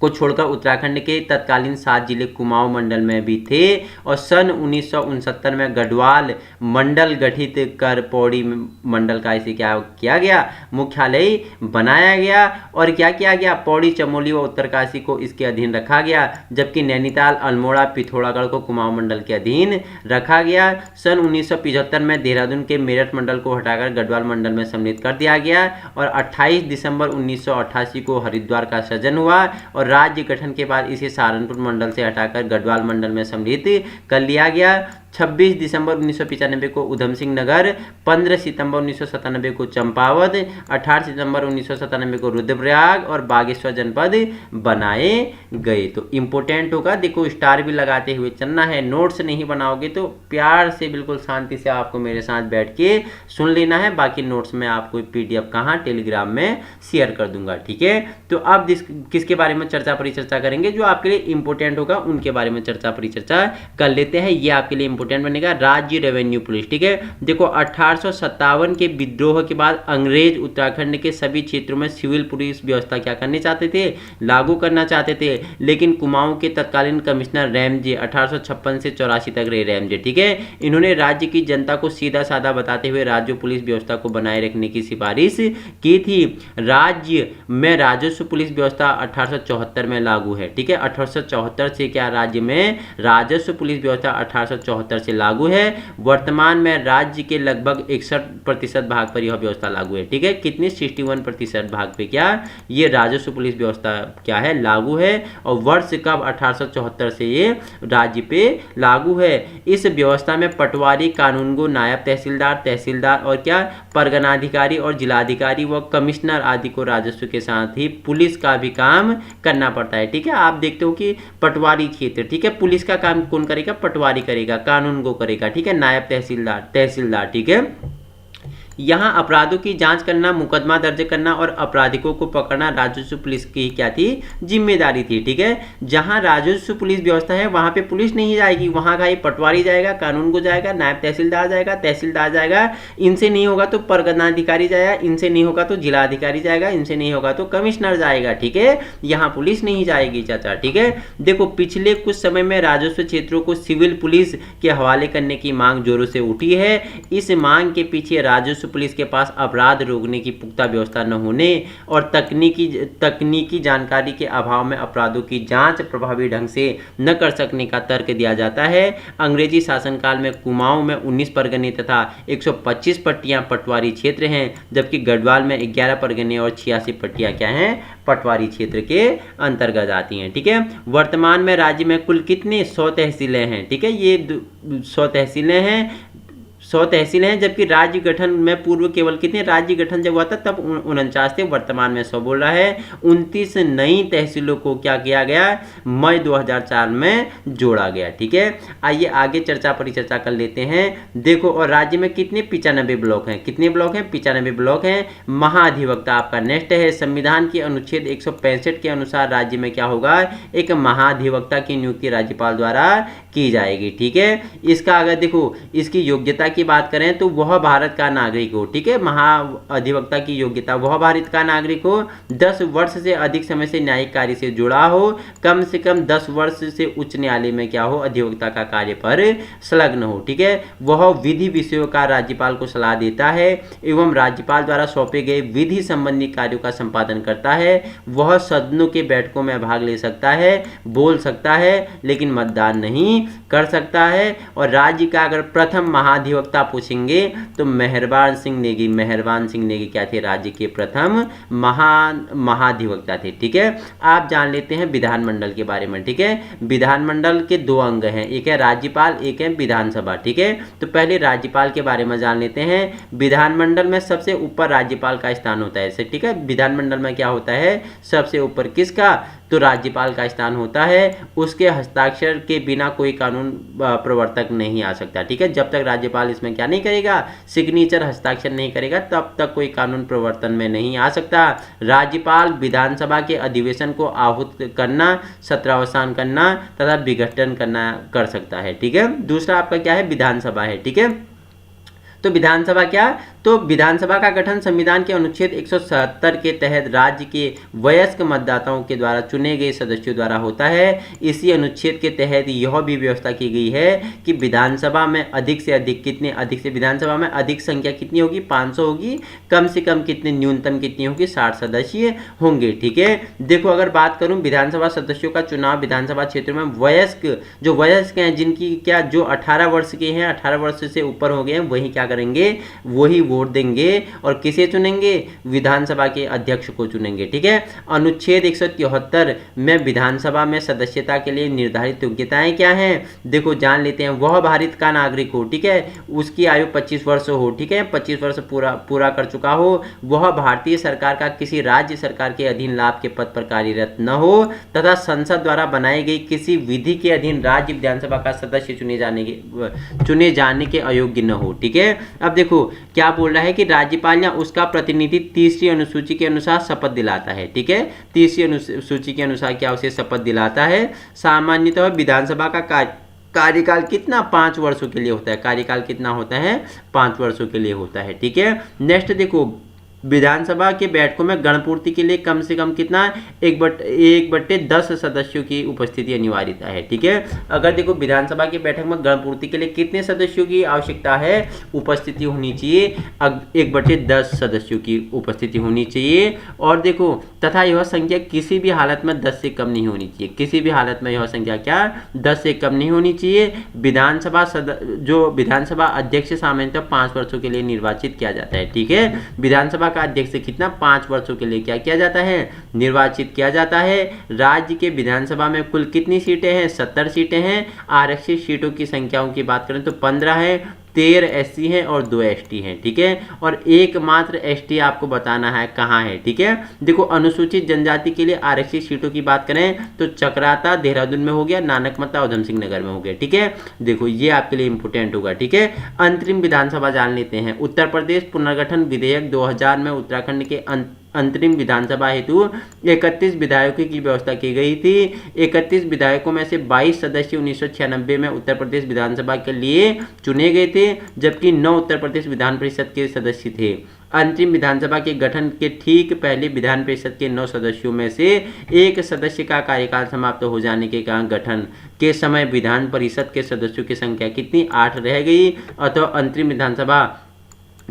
को छोड़कर उत्तराखंड के तत्कालीन 7 जिले कुमाऊं मंडल में भी थे और सन 1969 में गढ़वाल मंडल गठित कर पौड़ी मंडल का इसे क्या किया गया, मुख्यालय बनाया गया और क्या किया गया, पौड़ी, चमोली व उत्तरकाशी को इसके अधीन रखा गया, जबकि नैनीताल, अल्मोड़ा, पिथौरागढ़ को कुमाऊं मंडल के अधीन रखा गया। सन 1975 में देहरादून के मेरठ मंडल को हटाकर गढ़वाल मंडल में सम्मिलित कर दिया गया और 28 दिसंबर 1988 को हरिद्वार का सृजन हुआ और राज्य गठन के बाद इसे सहारनपुर मंडल से हटाकर गढ़वाल मंडल में सम्मिलित कर लिया गया। 26 दिसंबर 1995 को उधम सिंह नगर, 15 सितंबर 1997 को चंपावत, 18 सितंबर 1997 को रुद्रप्रयाग और बागेश्वर जनपद बनाए गए। तो इंपॉर्टेंट होगा, देखो स्टार भी लगाते हुए चलना है। नोट्स नहीं बनाओगे तो प्यार से बिल्कुल शांति से आपको मेरे साथ बैठ के सुन लेना है, बाकी नोट्स में आपको PDF कहाँ, टेलीग्राम में शेयर कर दूंगा। ठीक है, तो अब किसके बारे में चर्चा परिचर्चा करेंगे, जो आपके लिए इंपॉर्टेंट होगा उनके बारे में चर्चा परिचर्चा कर लेते हैं। ये आपके लिए इंपॉर्टेंट बनेगा, राज्य रेवेन्यू पुलिस। ठीक है, देखो 1857 के विद्रोह के बाद अंग्रेज उत्तराखंड के सभी क्षेत्रों में सिविल पुलिस व्यवस्था क्या करने चाहते थे, लागू करना चाहते थे, लेकिन कुमाऊं के तत्कालीन कमिश्नर रैमजे 1856 से 84 तक रहे रैमजे। ठीक है, इन्होंने राज्य की जनता को सीधा साधा बताते हुए राज्य पुलिस व्यवस्था को बनाए रखने की सिफारिश की थी। राज्य में राजस्व पुलिस व्यवस्था 1874 में लागू है। ठीक है, 1874 से क्या राज्य में राजस्व पुलिस व्यवस्था 1874 से लागू है। वर्तमान में राज्य के लगभग 61% भाग पर यह व्यवस्था लागू है। ठीक है, कितने 61% भाग पे क्या ये राजस्व पुलिस व्यवस्था क्या है, लागू है और वर्ष कब 1874 से ये राज्य पे लागू है। इस व्यवस्था में पटवारी, कानूनगो, नायब तहसीलदार, तहसीलदार और क्या परगनाधिकारी और जिलाधिकारी व कमिश्नर आदि को राजस्व के साथ ही पुलिस का भी काम करना पड़ता है। ठीक है, आप देखते हो कि पटवारी क्षेत्र, ठीक है, पुलिस का काम कौन करेगा, पटवारी करेगा, कानून को करेगा। ठीक है, नायब तहसीलदार। ठीक है, यहाँ अपराधों की जांच करना, मुकदमा दर्ज करना और अपराधिकों को पकड़ना राजस्व पुलिस की क्या थी, जिम्मेदारी थी। ठीक है, जहाँ राजस्व पुलिस व्यवस्था है वहाँ पे पुलिस नहीं जाएगी, वहाँ का ही पटवारी जाएगा, कानून को जाएगा, नायब तहसीलदार जाएगा, तहसीलदार जाएगा, इनसे नहीं होगा तो परगनाधिकारी जाएगा, इनसे नहीं होगा तो जिलाधिकारी जाएगा, इनसे नहीं होगा तो कमिश्नर जाएगा। ठीक है, यहाँ पुलिस नहीं जाएगी चाचा। ठीक है, देखो पिछले कुछ समय में राजस्व क्षेत्रों को सिविल पुलिस के हवाले करने की मांग जोरों से उठी है। इस मांग के पीछे राजस्व पुलिस के पास अपराध रोकने की पुख्ता व्यवस्था न होने और तकनीकी जानकारी के अभाव में अपराधों की जांच प्रभावी ढंग से न कर सकने का तर्क दिया जाता है। अंग्रेजी शासनकाल में कुमाऊं में 19 परगने तथा 125 पट्टियां पटवारी क्षेत्र हैं, जबकि गढ़वाल में 11 परगने और 86 पट्टियां क्या हैं, पटवारी क्षेत्र के अंतर्गत आती हैं। ठीक है, वर्तमान में राज्य में कुल कितनी 100 तहसीलें हैं। ठीक है, ये 100 तहसीलें हैं, 100 तहसीलें हैं, जबकि राज्य गठन में पूर्व केवल कितने, राज्य गठन जब हुआ था तब 49 थे, वर्तमान में 100 बोल रहा है। 29 नई तहसीलों को क्या किया गया, मई 2004 में जोड़ा गया। ठीक है, आइए आगे चर्चा परिचर्चा कर लेते हैं। देखो, और राज्य में कितने 95 ब्लॉक हैं, कितने ब्लॉक हैं, 95 ब्लॉक हैं। महाधिवक्ता आपका नेक्स्ट है। संविधान के अनुच्छेद 165 के अनुसार राज्य में क्या होगा, एक महाधिवक्ता की नियुक्ति राज्यपाल द्वारा की जाएगी। ठीक है, इसका अगर देखो इसकी योग्यता की बात करें तो वह भारत का नागरिक हो। ठीक है, महाअधिवक्ता की योग्यता, वह भारत का नागरिक हो, 10 वर्ष से अधिक समय से न्यायिक कार्य से जुड़ा हो, कम से कम 10 वर्ष से उच्च न्यायालय में क्या हो, अधिवक्ता का कार्य पर संलग्न हो। ठीक है, वह विधि विषयों का राज्यपाल को सलाह देता है एवं राज्यपाल द्वारा सौंपे गए विधि संबंधी कार्यों का संपादन करता है। वह सदनों के बैठकों में भाग ले सकता है, बोल सकता है, लेकिन मतदान नहीं कर सकता है। और राज्य का अगर प्रथम महाधिवक्ता पूछेंगे तो मेहरबान सिंह नेगी, मेहरबान सिंह नेगी क्या थे, राज्य के प्रथम महाधिवक्ता थे। ठीक है, आप जान लेते हैं विधानमंडल के बारे में। ठीक है, विधानमंडल के 2 अंग हैं, एक है राज्यपाल, एक है विधानसभा। ठीक है, तो पहले राज्यपाल के बारे में जान लेते हैं। विधानमंडल में सबसे ऊपर राज्यपाल का स्थान होता है। ठीक है, विधानमंडल में क्या होता है, सबसे ऊपर किसका, तो राज्यपाल का स्थान होता है। उसके हस्ताक्षर के बिना कोई कानून प्रवर्तक नहीं आ सकता। ठीक है, जब तक राज्यपाल इसमें क्या नहीं करेगा, सिग्नेचर हस्ताक्षर नहीं करेगा, तब तक कोई कानून प्रवर्तन में नहीं आ सकता। राज्यपाल विधानसभा के अधिवेशन को आहूत करना, सत्रावसान करना तथा विघटन करना कर सकता है। ठीक है, दूसरा आपका क्या है, विधानसभा है। ठीक है, तो विधानसभा क्या, तो विधानसभा का गठन संविधान के अनुच्छेद 170 के तहत राज्य के वयस्क मतदाताओं के द्वारा चुने गए सदस्यों द्वारा होता है। इसी अनुच्छेद के तहत यह भी व्यवस्था की गई है कि विधानसभा में अधिक से अधिक कितने, अधिक से विधानसभा में अधिक संख्या कितनी होगी, 500 होगी, कम से कम कितने, न्यूनतम कितनी होगी, 60 सदस्य होंगे। ठीक है, देखो अगर बात करूं विधानसभा सदस्यों का चुनाव विधानसभा क्षेत्र में वयस्क, जो वयस्क हैं, जिनकी क्या, जो 18 वर्ष के हैं, 18 वर्ष से ऊपर हो गए हैं, वही क्या करेंगे, वही वोट देंगे। और किसे चुनेंगे, विधानसभा के अध्यक्ष को चुनेंगे। ठीक है, अनुच्छेद 173 में विधानसभा में सदस्यता के लिए निर्धारित योग्यताएं क्या हैं, देखो जान लेते हैं। वह भारत का नागरिक हो। ठीक है, उसकी आयु 25 वर्ष हो। ठीक है, 25 वर्ष पूरा कर चुका हो, वह भारतीय सरकार का किसी राज्य सरकार के अधीन लाभ के पद पर कार्यरत न हो तथा संसद द्वारा बनाई गई किसी विधि के अधीन राज्य विधानसभा का सदस्य चुने जाने के अयोग्य न हो। ठीक है, अब देखो क्या बोल रहा है कि राज्यपाल या उसका प्रतिनिधि तीसरी अनुसूची के अनुसार शपथ दिलाता है। ठीक है, तीसरी अनुसूची के अनुसार क्या उसे शपथ दिलाता है। सामान्यतः विधानसभा का कार्यकाल कितना, 5 वर्षों के लिए होता है। कार्यकाल कितना होता है, 5 वर्षों के लिए होता है। ठीक है, नेक्स्ट देखो, विधानसभा के बैठकों में गणपूर्ति के लिए कम से कम कितना, 1/10 सदस्यों की उपस्थिति अनिवार्यता है। ठीक है, अगर देखो विधानसभा की बैठक में गणपूर्ति के लिए कितने सदस्यों की आवश्यकता है, उपस्थिति होनी चाहिए, 1/10 सदस्यों की उपस्थिति होनी चाहिए। और देखो तथा यह संख्या किसी भी हालत में 10 से कम नहीं होनी चाहिए। किसी भी हालत में यह संख्या क्या, 10 से कम नहीं होनी चाहिए। जो विधानसभा अध्यक्ष सामान्यतः 5 वर्षों के लिए निर्वाचित किया जाता है। ठीक है, विधानसभा का अध्यक्ष कितना, 5 वर्षों के लिए क्या किया जाता है, निर्वाचित किया जाता है। राज्य के विधानसभा में कुल कितनी सीटें हैं, 70 सीटें हैं। आरक्षित सीटों की संख्याओं की बात करें तो 15 है, 13 एससी हैं और 2 एसटी हैं। ठीक है, और एकमात्र एसटी आपको बताना है कहाँ है। ठीक है, देखो अनुसूचित जनजाति के लिए आरक्षित सीटों की बात करें तो चकराता देहरादून में हो गया, नानकमता उधम सिंह नगर में हो गया। ठीक है, देखो ये आपके लिए इंपोर्टेंट होगा। ठीक है, अंतरिम विधानसभा जान लेते हैं। उत्तर प्रदेश पुनर्गठन विधेयक 2000 में उत्तराखंड के अंतरिम विधानसभा हेतु 31 विधायकों की व्यवस्था की गई थी। 31 विधायकों में से 22 सदस्य 1996 में उत्तर प्रदेश विधानसभा के लिए चुने गए थे, जबकि 9 उत्तर प्रदेश विधान परिषद के सदस्य थे। अंतरिम विधानसभा के गठन के ठीक पहले विधान परिषद के 9 सदस्यों में से एक सदस्य का कार्यकाल समाप्त हो जाने के कारण गठन के समय विधान परिषद के सदस्यों की संख्या कितनी, 8 रह गई। अतः अंतरिम विधानसभा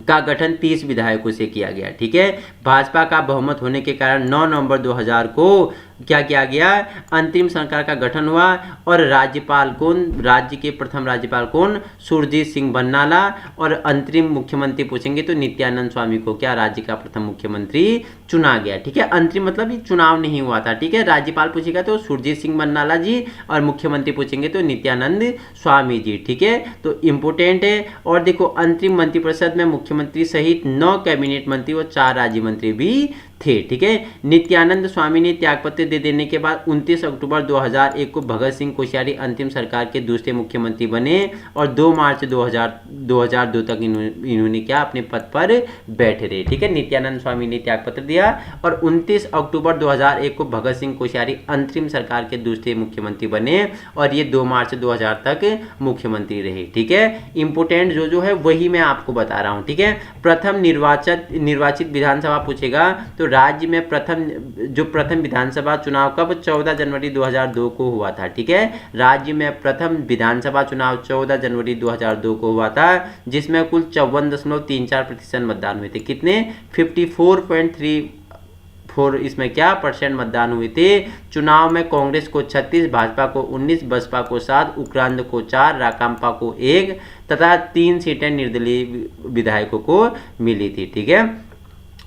का गठन 30 विधायकों से किया गया। ठीक है, भाजपा का बहुमत होने के कारण 9 नवंबर 2000 को क्या किया गया, अंतरिम सरकार का गठन हुआ। और राज्यपाल कौन, राज्य के प्रथम राज्यपाल कौन, सुरजीत सिंह बन्नाला। और अंतरिम मुख्यमंत्री पूछेंगे तो नित्यानंद स्वामी को क्या राज्य का प्रथम मुख्यमंत्री चुना गया। ठीक है, अंतरिम मतलब ये चुनाव नहीं हुआ था। ठीक है, राज्यपाल पूछेगा तो सुरजीत सिंह बन्नाला जी, और मुख्यमंत्री पूछेंगे तो नित्यानंद स्वामी जी। ठीक है, तो इंपोर्टेंट है। और देखो, अंतरिम मंत्रिपरिषद में मुख्यमंत्री सहित 9 कैबिनेट मंत्री और 4 राज्य मंत्री भी थे। ठीक है, नित्यानंद स्वामी ने त्यागपत्र दे देने के बाद 29 अक्टूबर 2001 को भगत सिंह कोश्यारी अंतिम सरकार के दूसरे मुख्यमंत्री बने और 2 मार्च 2002 तक इन्होंने क्या अपने पद पर बैठे रहे। ठीक है, नित्यानंद स्वामी ने त्यागपत्र दिया और 29 अक्टूबर 2001 को भगत सिंह कोश्यारी अंतरिम सरकार के दूसरे मुख्यमंत्री बने और ये 2 मार्च 2000 तक मुख्यमंत्री रहे। ठीक है, इंपोर्टेंट जो है वही मैं आपको बता रहा हूँ। ठीक है, प्रथम निर्वाचित विधानसभा पूछेगा तो राज्य में प्रथम विधानसभा चुनाव कब, 14 जनवरी 2002 को हुआ था। ठीक है, राज्य में प्रथम विधानसभा चुनाव 14 जनवरी 2002 को हुआ था, जिसमें कुल 54.34% मतदान हुए थे। कितने, 54.34 इसमें क्या परसेंट मतदान हुए थे। चुनाव में कांग्रेस को 36, भाजपा को 19, बसपा को 7, उक्रांद को 4, राकांपा को 1 तथा 3 सीटें निर्दलीय विधायकों को मिली थी। ठीक है,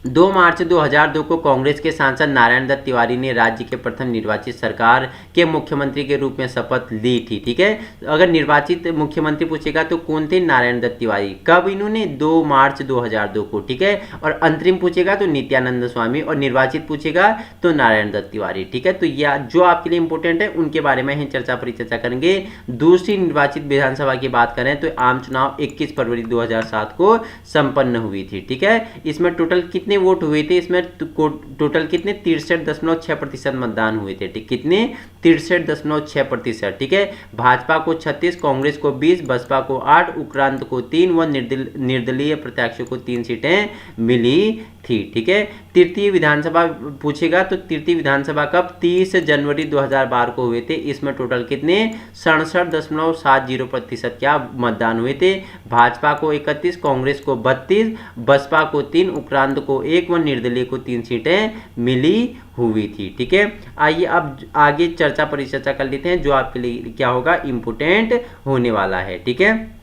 2 मार्च 2002 को कांग्रेस के सांसद नारायण दत्त तिवारी ने राज्य के प्रथम निर्वाचित सरकार के मुख्यमंत्री के रूप में शपथ ली थी। ठीक है, अगर निर्वाचित मुख्यमंत्री पूछेगा तो कौन थे, नारायण दत्त तिवारी। कब, इन्होंने 2 मार्च 2002 को। ठीक है, और अंतरिम पूछेगा तो नित्यानंद स्वामी और निर्वाचित पूछेगा तो नारायण दत्त तिवारी। ठीक है, तो यह जो आपके लिए इंपॉर्टेंट है उनके बारे में ही चर्चा परिचर्चा करेंगे। दूसरी निर्वाचित विधानसभा की बात करें तो आम चुनाव 21 फरवरी 2007 को संपन्न हुई थी। ठीक है, इसमें टोटल कितने वोट हुए थे, इसमें टोटल कितने 63.6% मतदान हुए थे। ठीक, कितने 63.6%। ठीक है, भाजपा को 36, कांग्रेस को 20, बसपा को 8, उक्रांत को 3 व निर्दलीय प्रत्याशियों को 3 सीटें मिली थी। ठीक है, तृतीय विधानसभा पूछेगा तो तृतीय विधानसभा कब, 30 जनवरी 2012 को हुए थे। इसमें टोटल कितने 67.70% क्या मतदान हुए थे। भाजपा को 31, कांग्रेस को 32, बसपा को 3, उक्रांत को 1 व निर्दलीय को 3 सीटें मिली हुई थी। ठीक है, आइए अब आगे चर्चा परिचर्चा कर लेते हैं जो आपके लिए क्या होगा, इंपोर्टेंट होने वाला है। ठीक है,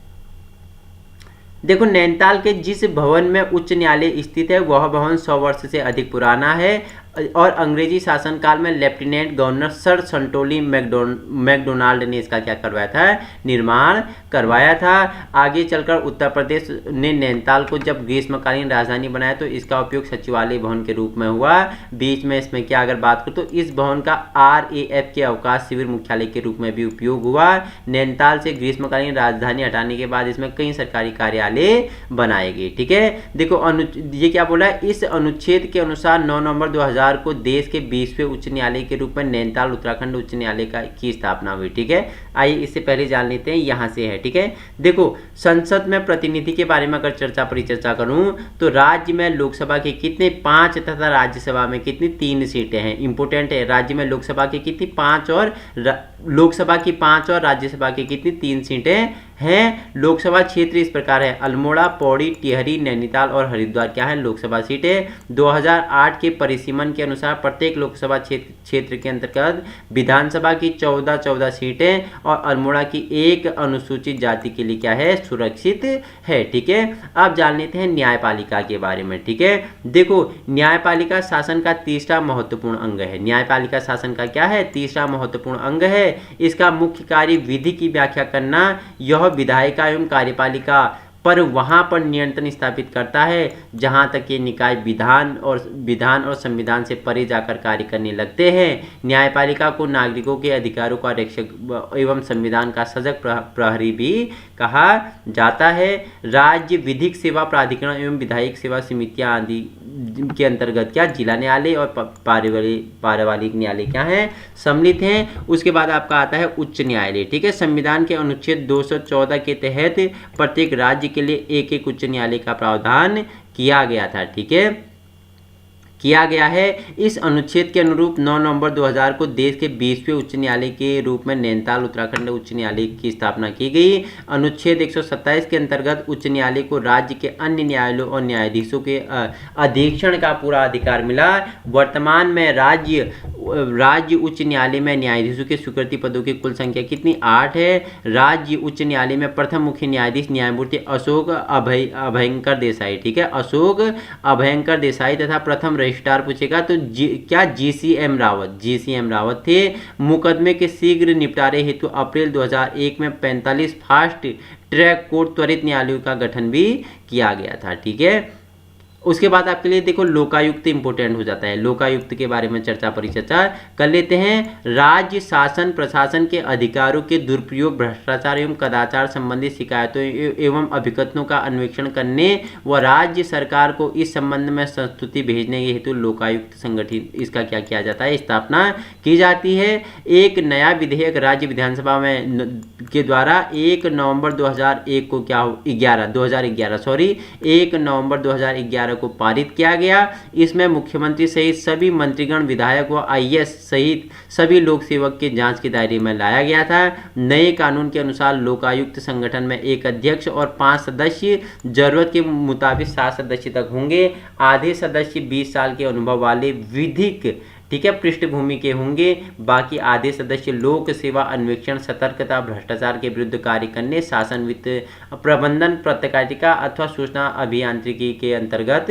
देखो, नैनीताल के जिस भवन में उच्च न्यायालय स्थित है वह भवन 100 वर्ष से अधिक पुराना है और अंग्रेजी शासनकाल में लेफ्टिनेंट गवर्नर सर संटोली मैकडोनाल्ड ने इसका क्या करवाया था, निर्माण करवाया था। आगे चलकर उत्तर प्रदेश ने नैनीताल को जब ग्रीष्मकालीन राजधानी बनाया तो इसका उपयोग सचिवालय भवन के रूप में हुआ। बीच में इसमें क्या अगर बात करूँ तो इस भवन का RAF के अवकाश शिविर मुख्यालय के रूप में भी उपयोग हुआ। नैनीताल से ग्रीष्मकालीन राजधानी हटाने के बाद इसमें कई सरकारी कार्यालय बनाए गए। ठीक है, देखो ये क्या बोला है, इस अनुच्छेद के अनुसार 9 नवंबर 2000 को देश के 20वें उच्च न्यायालय के रूप में नैनीताल उत्तराखंड उच्च न्यायालय की स्थापना हुई। ठीक है, आइए इससे पहले जान लेते हैं यहाँ से है। ठीक है, देखो, संसद में प्रतिनिधि के बारे में अगर चर्चा परिचर्चा करूं तो राज्य में लोकसभा के कितने 5 तथा राज्यसभा में कितनी 3 सीटें हैं। इंपोर्टेंट है, राज्य में लोकसभा की कितनी 5 और राज्यसभा की कितनी 3 सीटें हैं। लोकसभा क्षेत्र इस प्रकार है, अल्मोड़ा, पौड़ी, टिहरी, नैनीताल और हरिद्वार क्या है लोकसभा सीटें। 2008 के परिसीमन के अनुसार प्रत्येक लोकसभा क्षेत्र के अंतर्गत विधानसभा की 14 सीटें और अल्मोड़ा की एक अनुसूचित जाति के लिए क्या है, सुरक्षित है। ठीक है, अब जान लेते हैं न्यायपालिका के बारे में। ठीक है, देखो, न्यायपालिका शासन का तीसरा महत्वपूर्ण अंग है। न्यायपालिका शासन का क्या है, तीसरा महत्वपूर्ण अंग है। इसका मुख्य कार्य विधि की व्याख्या करना, यह विधायिका एवं कार्यपालिका पर वहां पर नियंत्रण स्थापित करता है जहां तक ये निकाय विधान और संविधान से परे जाकर कार्य करने लगते हैं। न्यायपालिका को नागरिकों के अधिकारों का रक्षक एवं संविधान का सजग प्रहरी भी कहा जाता है। राज्य विधिक सेवा प्राधिकरण एवं विधायिक सेवा समितियां आदि के अंतर्गत क्या जिला न्यायालय और पारिवारिक न्यायालय क्या है, सम्मिलित हैं। उसके बाद आपका आता है उच्च न्यायालय। ठीक है, संविधान के अनुच्छेद 214 के तहत प्रत्येक राज्य के लिए एक उच्च न्यायालय का प्रावधान किया गया था। ठीक है, किया गया है। इस अनुच्छेद के अनुरूप 9 नवंबर 2000 को देश के 20वें उच्च न्यायालय के रूप में नैनीताल उत्तराखंड उच्च न्यायालय की स्थापना की गई। अनुच्छेद 127 के अंतर्गत उच्च न्यायालय को राज्य के अन्य न्यायालयों और न्यायाधीशों के अधीक्षण का पूरा अधिकार मिला। वर्तमान में राज्य उच्च न्यायालय में न्यायाधीशों के स्वीकृति पदों की कुल संख्या कितनी? 8 है। राज्य उच्च न्यायालय में प्रथम मुख्य न्यायाधीश न्यायमूर्ति अशोक अभयंकर देसाई, ठीक है, अशोक अभयंकर देसाई तथा प्रथम रजिस्ट्रार पूछेगा तो क्या जीसीएम रावत थे। मुकदमे के शीघ्र निपटारे हेतु अप्रैल 2001 में 45 फास्ट ट्रैक कोर्ट त्वरित न्यायालयों का गठन भी किया गया था, ठीक है। उसके बाद आपके लिए देखो लोकायुक्त इंपोर्टेंट हो जाता है। लोकायुक्त के बारे में परिचर्चा कर लेते हैं। राज्य शासन प्रशासन के अधिकारों के दुरुपयोग, भ्रष्टाचार एवं कदाचार संबंधी शिकायतों एवं अभिकथनों का अन्वेषण करने व राज्य सरकार को इस संबंध में संस्तुति भेजने के हेतु लोकायुक्त संगठित इसका क्या किया जाता है? स्थापना की जाती है। एक नया विधेयक राज्य विधानसभा में के द्वारा 1 नवंबर 2001 को 1 नवंबर 2011 को पारित किया गया। इसमें मुख्यमंत्री सहित सभी मंत्रीगण, विधायक व आईएएस सहित सभी लोक सेवक के जांच के दायरे में लाया गया था। नए कानून के अनुसार लोकायुक्त संगठन में एक अध्यक्ष और 5 सदस्य, जरूरत के मुताबिक 7 सदस्य तक होंगे। आधे सदस्य 20 साल के अनुभव वाले विधिक, ठीक है, पृष्ठभूमि के होंगे। बाकी आधे सदस्य लोक सेवा, अन्वेषण, सतर्कता, भ्रष्टाचार के विरुद्ध कार्य करने, शासन, वित्त प्रबंधन, पत्रकारिता अथवा सूचना अभियांत्रिकी के अंतर्गत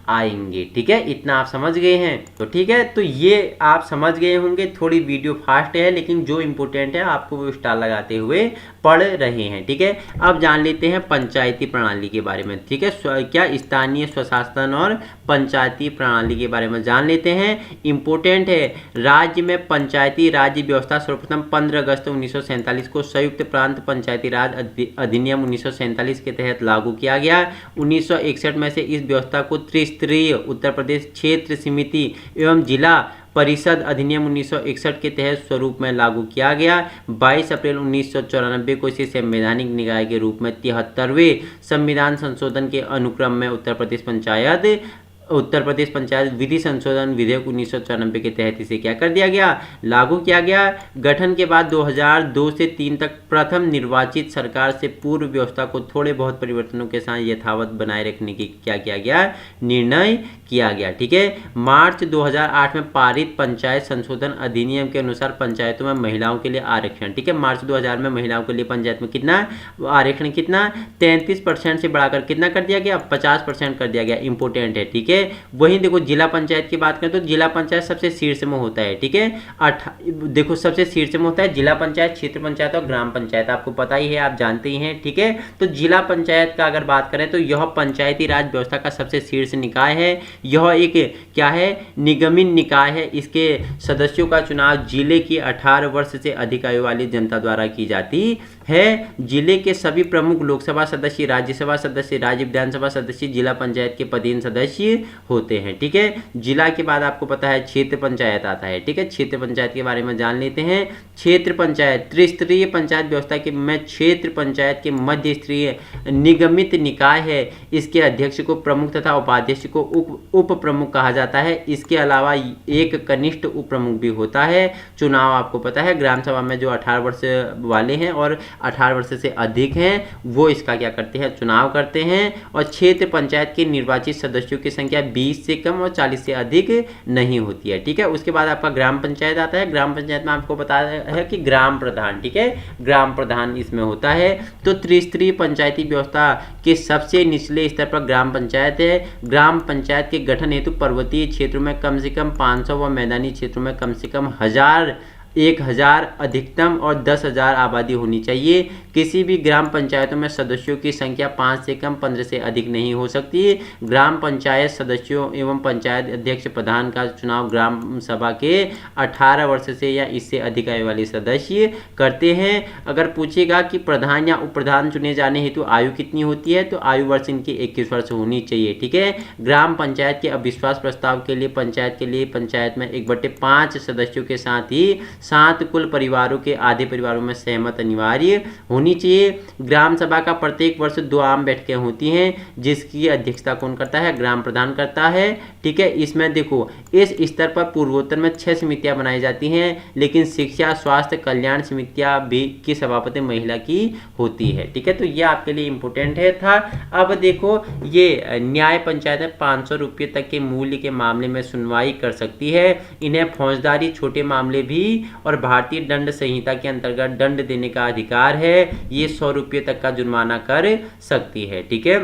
आएंगे, ठीक है। इतना आप समझ गए हैं तो ठीक है। तो ये आप समझ गए होंगे। थोड़ी वीडियो फास्ट है लेकिन जो इम्पोर्टेंट है आपको वो स्टार लगाते हुए पढ़ रहे हैं, ठीक है। अब जान लेते हैं पंचायती प्रणाली के बारे में, ठीक है। क्या स्थानीय स्वशासन और पंचायती प्रणाली के बारे में जान लेते हैं। इंपोर्टेंट है। राज्य में पंचायती राज्य व्यवस्था सर्वप्रथम 15 अगस्त 1947 को संयुक्त प्रांत पंचायती राज अधिनियम 1947 के तहत लागू किया गया। 1961 में से इस व्यवस्था को त्रिस्तरीय उत्तर प्रदेश क्षेत्र समिति एवं जिला परिषद अधिनियम 1961 के तहत स्वरूप में लागू किया गया। 22 अप्रैल 1994 को इसे संवैधानिक निकाय के रूप में 73वें संविधान संशोधन के अनुक्रम में उत्तर प्रदेश पंचायत विधि संशोधन विधेयक 1994 के तहत इसे क्या कर दिया गया? लागू किया गया। गठन के बाद 2002 से 3 तक प्रथम निर्वाचित सरकार से पूर्व व्यवस्था को थोड़े बहुत परिवर्तनों के साथ यथावत बनाए रखने की क्या किया गया? निर्णय किया गया, ठीक है। मार्च 2008 में पारित पंचायत संशोधन अधिनियम के अनुसार पंचायतों में महिलाओं के लिए आरक्षण, ठीक है। मार्च 2000 में महिलाओं के लिए पंचायत में कितना आरक्षण, कितना 33% से बढ़ाकर कितना कर दिया गया? 50% कर दिया गया। इंपोर्टेंट है, ठीक है। वहीं देखो जिला पंचायत की बात करें तो जिला पंचायत सबसे शीर्ष में होता है, ठीक है। देखो सबसे शीर्ष में होता है जिला पंचायत, क्षेत्र पंचायत और ग्राम पंचायत, आपको पता ही है, आप जानते ही हैं, ठीक है। तो जिला पंचायत का अगर बात करें तो यह पंचायती राज व्यवस्था का सबसे शीर्ष निकाय है। यह एक क्या है? निगमित निकाय है। इसके सदस्यों का चुनाव जिले की 18 वर्ष से अधिक आयु वाली जनता द्वारा की जाती है। जिले के सभी प्रमुख लोकसभा सदस्य, राज्यसभा सदस्य, राज्य विधानसभा सदस्य जिला पंचायत के पदेन सदस्य होते हैं, ठीक है। जिला के बाद आपको पता है क्षेत्र पंचायत आता है, ठीक है। क्षेत्र पंचायत के बारे में जान लेते हैं। क्षेत्र पंचायत त्रिस्तरीय पंचायत व्यवस्था के में क्षेत्र पंचायत के मध्य स्तरीय निगमित निकाय है। इसके अध्यक्ष को प्रमुख तथा उपाध्यक्ष को उप प्रमुख कहा जाता है। इसके अलावा एक कनिष्ठ उप प्रमुख भी होता है। चुनाव आपको पता है ग्राम सभा में जो 18 वर्ष वाले हैं और 18 वर्ष से अधिक हैं वो इसका क्या करते हैं? चुनाव करते हैं। और क्षेत्र पंचायत के निर्वाचित सदस्यों की संख्या 20 से कम और 40 से अधिक नहीं होती है, ठीक है। उसके बाद आपका ग्राम पंचायत आता है। ग्राम पंचायत में आपको पता है कि ग्राम प्रधान, ठीक है, ग्राम प्रधान इसमें होता है। तो त्रिस्तरीय पंचायती व्यवस्था के सबसे निचले स्तर पर ग्राम पंचायत है। ग्राम पंचायत के गठन हेतु पर्वतीय क्षेत्रों में कम से कम 500 व मैदानी क्षेत्रों में कम से कम 1000 अधिकतम और 10,000 आबादी होनी चाहिए। किसी भी ग्राम पंचायतों में सदस्यों की संख्या 5 से कम 15 से अधिक नहीं हो सकती। ग्राम पंचायत सदस्यों एवं पंचायत अध्यक्ष प्रधान का चुनाव ग्राम सभा के 18 वर्ष से या इससे अधिक आयु वाले सदस्य करते हैं। अगर पूछेगा कि प्रधान या उप प्रधान चुने जाने हेतु आयु कितनी होती है तो आयु वर्ष इनकी 21 वर्ष होनी चाहिए, ठीक है। ग्राम पंचायत के अविश्वास प्रस्ताव के लिए पंचायत में 1/5 सदस्यों के साथ ही 7 कुल परिवारों के आधे परिवारों में सहमत अनिवार्य होनी चाहिए। ग्राम सभा का प्रत्येक वर्ष 2 आम बैठकें होती हैं जिसकी अध्यक्षता कौन करता है? ग्राम प्रधान करता है, ठीक है। इसमें देखो इस स्तर पर पूर्वोत्तर में 6 समितियां बनाई जाती हैं, लेकिन शिक्षा स्वास्थ्य कल्याण समितियां भी की सभापति महिला की होती है, ठीक है। तो ये आपके लिए इंपॉर्टेंट है था। अब देखो ये न्याय पंचायत 500 रुपये तक के मूल्य के मामले में सुनवाई कर सकती है। इन्हें फौजदारी छोटे मामले भी और भारतीय दंड संहिता के अंतर्गत दंड देने का अधिकार है। ये 100 रुपये तक का जुर्माना कर सकती है, ठीक है।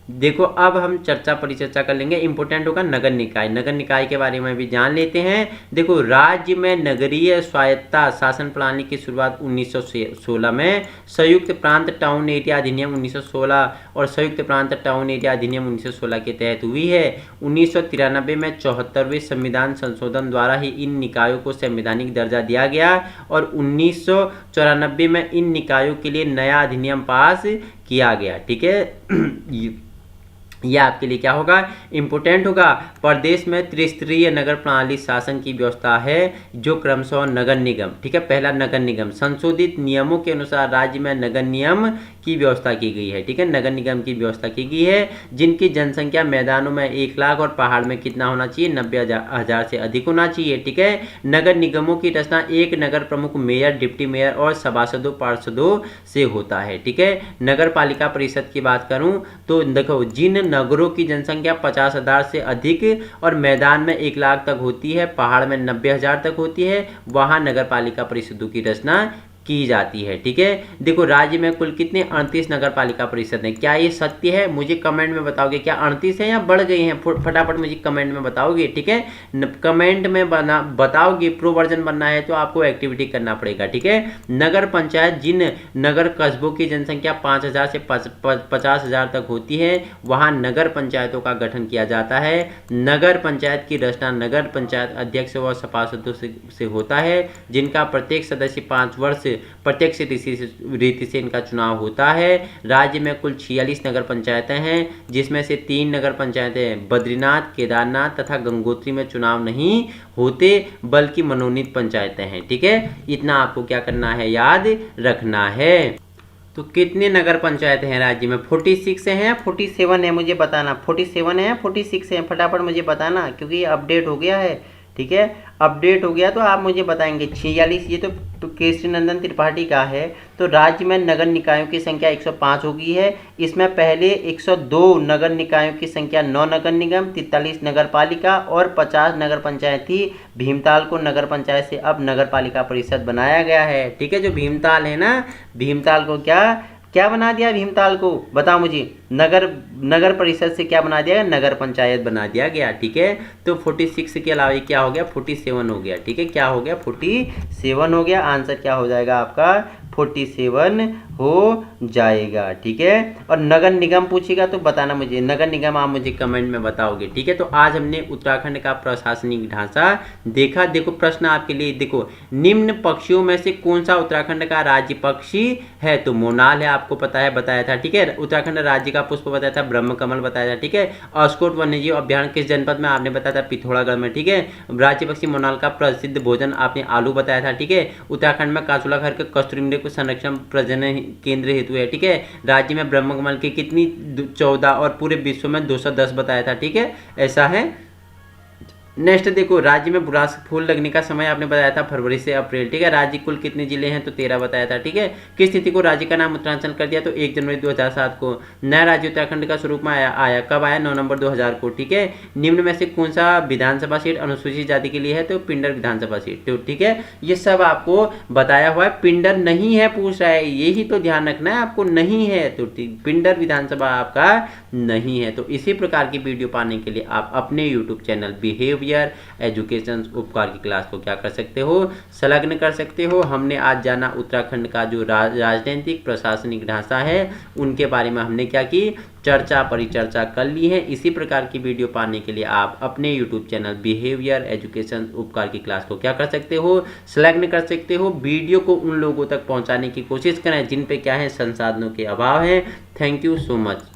देखो अब हम परिचर्चा कर लेंगे। इंपॉर्टेंट होगा नगर निकाय। नगर निकाय के बारे में भी जान लेते हैं। देखो राज्य में नगरीय स्वायत्ता शासन प्रणाली की शुरुआत 1916 में संयुक्त प्रांत टाउन एरिया अधिनियम 1916 और संयुक्त प्रांत टाउन एरिया अधिनियम 1916 के तहत हुई है। 1993 में 74वें संविधान संशोधन द्वारा ही इन निकायों को संवैधानिक दर्जा दिया गया और 1994 में इन निकायों के लिए नया अधिनियम पास किया गया, ठीक है। यह आपके लिए क्या होगा, इंपॉर्टेंट होगा। प्रदेश में त्रिस्तरीय नगर प्रणाली शासन की व्यवस्था है, जो क्रमशः नगर निगम, ठीक है। पहला नगर निगम संशोधित नियमों के अनुसार राज्य में नगर नियम की व्यवस्था की गई है, ठीक है। नगर निगम की व्यवस्था की गई है, जिनकी जनसंख्या मैदानों में 1 लाख और पहाड़ में कितना होना चाहिए, 90,000 से अधिक होना चाहिए, ठीक है। नगर निगमों की रचना एक नगर प्रमुख, मेयर, डिप्टी मेयर और सभासदों पार्षदों से होता है, ठीक है। नगर पालिका परिषद की बात करूं तो देखो जिन नगरों की जनसंख्या 50,000 से अधिक और मैदान में 1 लाख तक होती है, पहाड़ में 90,000 तक होती है, वहां नगर पालिका परिषदों की रचना की जाती है, ठीक है। देखो राज्य में कुल कितने 38 नगर पालिका परिषद हैं। क्या ये सत्य है, मुझे कमेंट में बताओगे। क्या 38 है या बढ़ गई हैं, फटाफट मुझे कमेंट में बताओगे, ठीक है। कमेंट में बताओगे। प्रो वर्जन बनना है तो आपको एक्टिविटी करना पड़ेगा, ठीक है। नगर पंचायत जिन नगर कस्बों की जनसंख्या 5,000 से 50,000 तक होती है, वहां नगर पंचायतों का गठन किया जाता है। नगर पंचायत की रचना नगर पंचायत अध्यक्ष व सभासदों से होता है, जिनका प्रत्येक सदस्य 5 वर्ष प्रत्यक्ष रीति से इनका चुनाव होता है। राज्य में कुल 46 नगर पंचायतें हैं, जिसमें से 3 नगर पंचायतें बद्रीनाथ, केदारनाथ तथा गंगोत्री में चुनाव नहीं होते, बल्कि मनोनीत पंचायतें हैं, ठीक है। इतना आपको क्या करना है, याद रखना है। तो कितने नगर पंचायत हैं राज्य में, 46 हैं या 47 है, मुझे बताना। 47 है या 46 है, फटाफट मुझे बताना, क्योंकि ये अपडेट हो गया है, ठीक है। अपडेट हो गया तो आप मुझे बताएंगे। 46 ये तो केसरी नंदन त्रिपाठी का है। तो राज्य में नगर निकायों की संख्या 105 हो गई है। इसमें पहले 102 नगर निकायों की संख्या 9 नगर निगम, 43 नगर पालिका और 50 नगर पंचायत थी। भीमताल को नगर पंचायत से अब नगर पालिका परिषद बनाया गया है, ठीक है। जो भीमताल है ना, भीमताल को क्या बना दिया, भीमताल को बताओ मुझे। नगर परिषद से क्या बना दिया गया, नगर पंचायत बना दिया गया, ठीक है। तो 46 के अलावा क्या हो गया, 47 हो गया, ठीक है। क्या हो गया, 47 हो गया। आंसर क्या हो जाएगा आपका, 47 हो जाएगा, ठीक है। और नगर निगम पूछेगा तो बताना मुझे, नगर निगम आप मुझे कमेंट में बताओगे, ठीक है। तो आज हमने उत्तराखंड का प्रशासनिक ढांचा देखा। देखो प्रश्न आपके लिए, देखो निम्न पक्षियों में से कौन सा उत्तराखंड का राज्य पक्षी है, तो मोनाल है, आपको पता है, बताया था, ठीक है। उत्तराखंड राज्य का पुष्प बताया था, ब्रह्म कमल बताया था, ठीक है। अस्कोट वन्यजीव अभ्यारण्य किस जनपद में, आपने बताया था पिथौरागढ़ में, ठीक है। राज्य पक्षी मोनाल का प्रसिद्ध भोजन आपने आलू बताया था, ठीक है। उत्तराखंड में कासुला घर के कस्तूरी को संरक्षण प्रजनन केंद्र हेतु है, ठीक है। राज्य में ब्रह्म कमल की कितनी 14 और पूरे विश्व में 210 बताया था, ठीक है। ऐसा है। नेक्स्ट देखो राज्य में बुरास फूल लगने का समय आपने बताया था फरवरी से अप्रैल, ठीक है। राज्य कुल कितने जिले हैं, तो 13 बताया था, ठीक है। किस तिथि को राज्य का नाम उत्तरांचल कर दिया, तो 1 जनवरी 2007 को। नया राज्य उत्तराखंड का स्वरूप में आया कब आया, 9 नवंबर 2000 को, ठीक है। निम्न में से कौन सा विधानसभा सीट अनुसूचित जाति के लिए है, तो पिंडर विधानसभा सीट, तो ठीक है। ये सब आपको बताया हुआ है। पिंडर नहीं है पूछ रहा है, यही तो ध्यान रखना है आपको, नहीं है तो पिंडर विधानसभा आपका नहीं है। तो इसी प्रकार की वीडियो पाने के लिए आप अपने यूट्यूब चैनल बिहेवियर एजुकेशन उपकार की क्लास को क्या कर सकते हो, संलग्न कर सकते हो। हमने आज जाना उत्तराखंड का जो राजनीतिक प्रशासनिक ढांचा है, उनके बारे में हमने क्या की, परिचर्चा कर ली है। इसी प्रकार की वीडियो पाने के लिए आप अपने YouTube चैनल बिहेवियर एजुकेशन उपकार की क्लास को क्या कर सकते हो, संलग्न कर सकते हो। वीडियो को उन लोगों तक पहुंचाने की कोशिश करें जिन पे क्या है, संसाधनों के अभाव है। Thank you so much.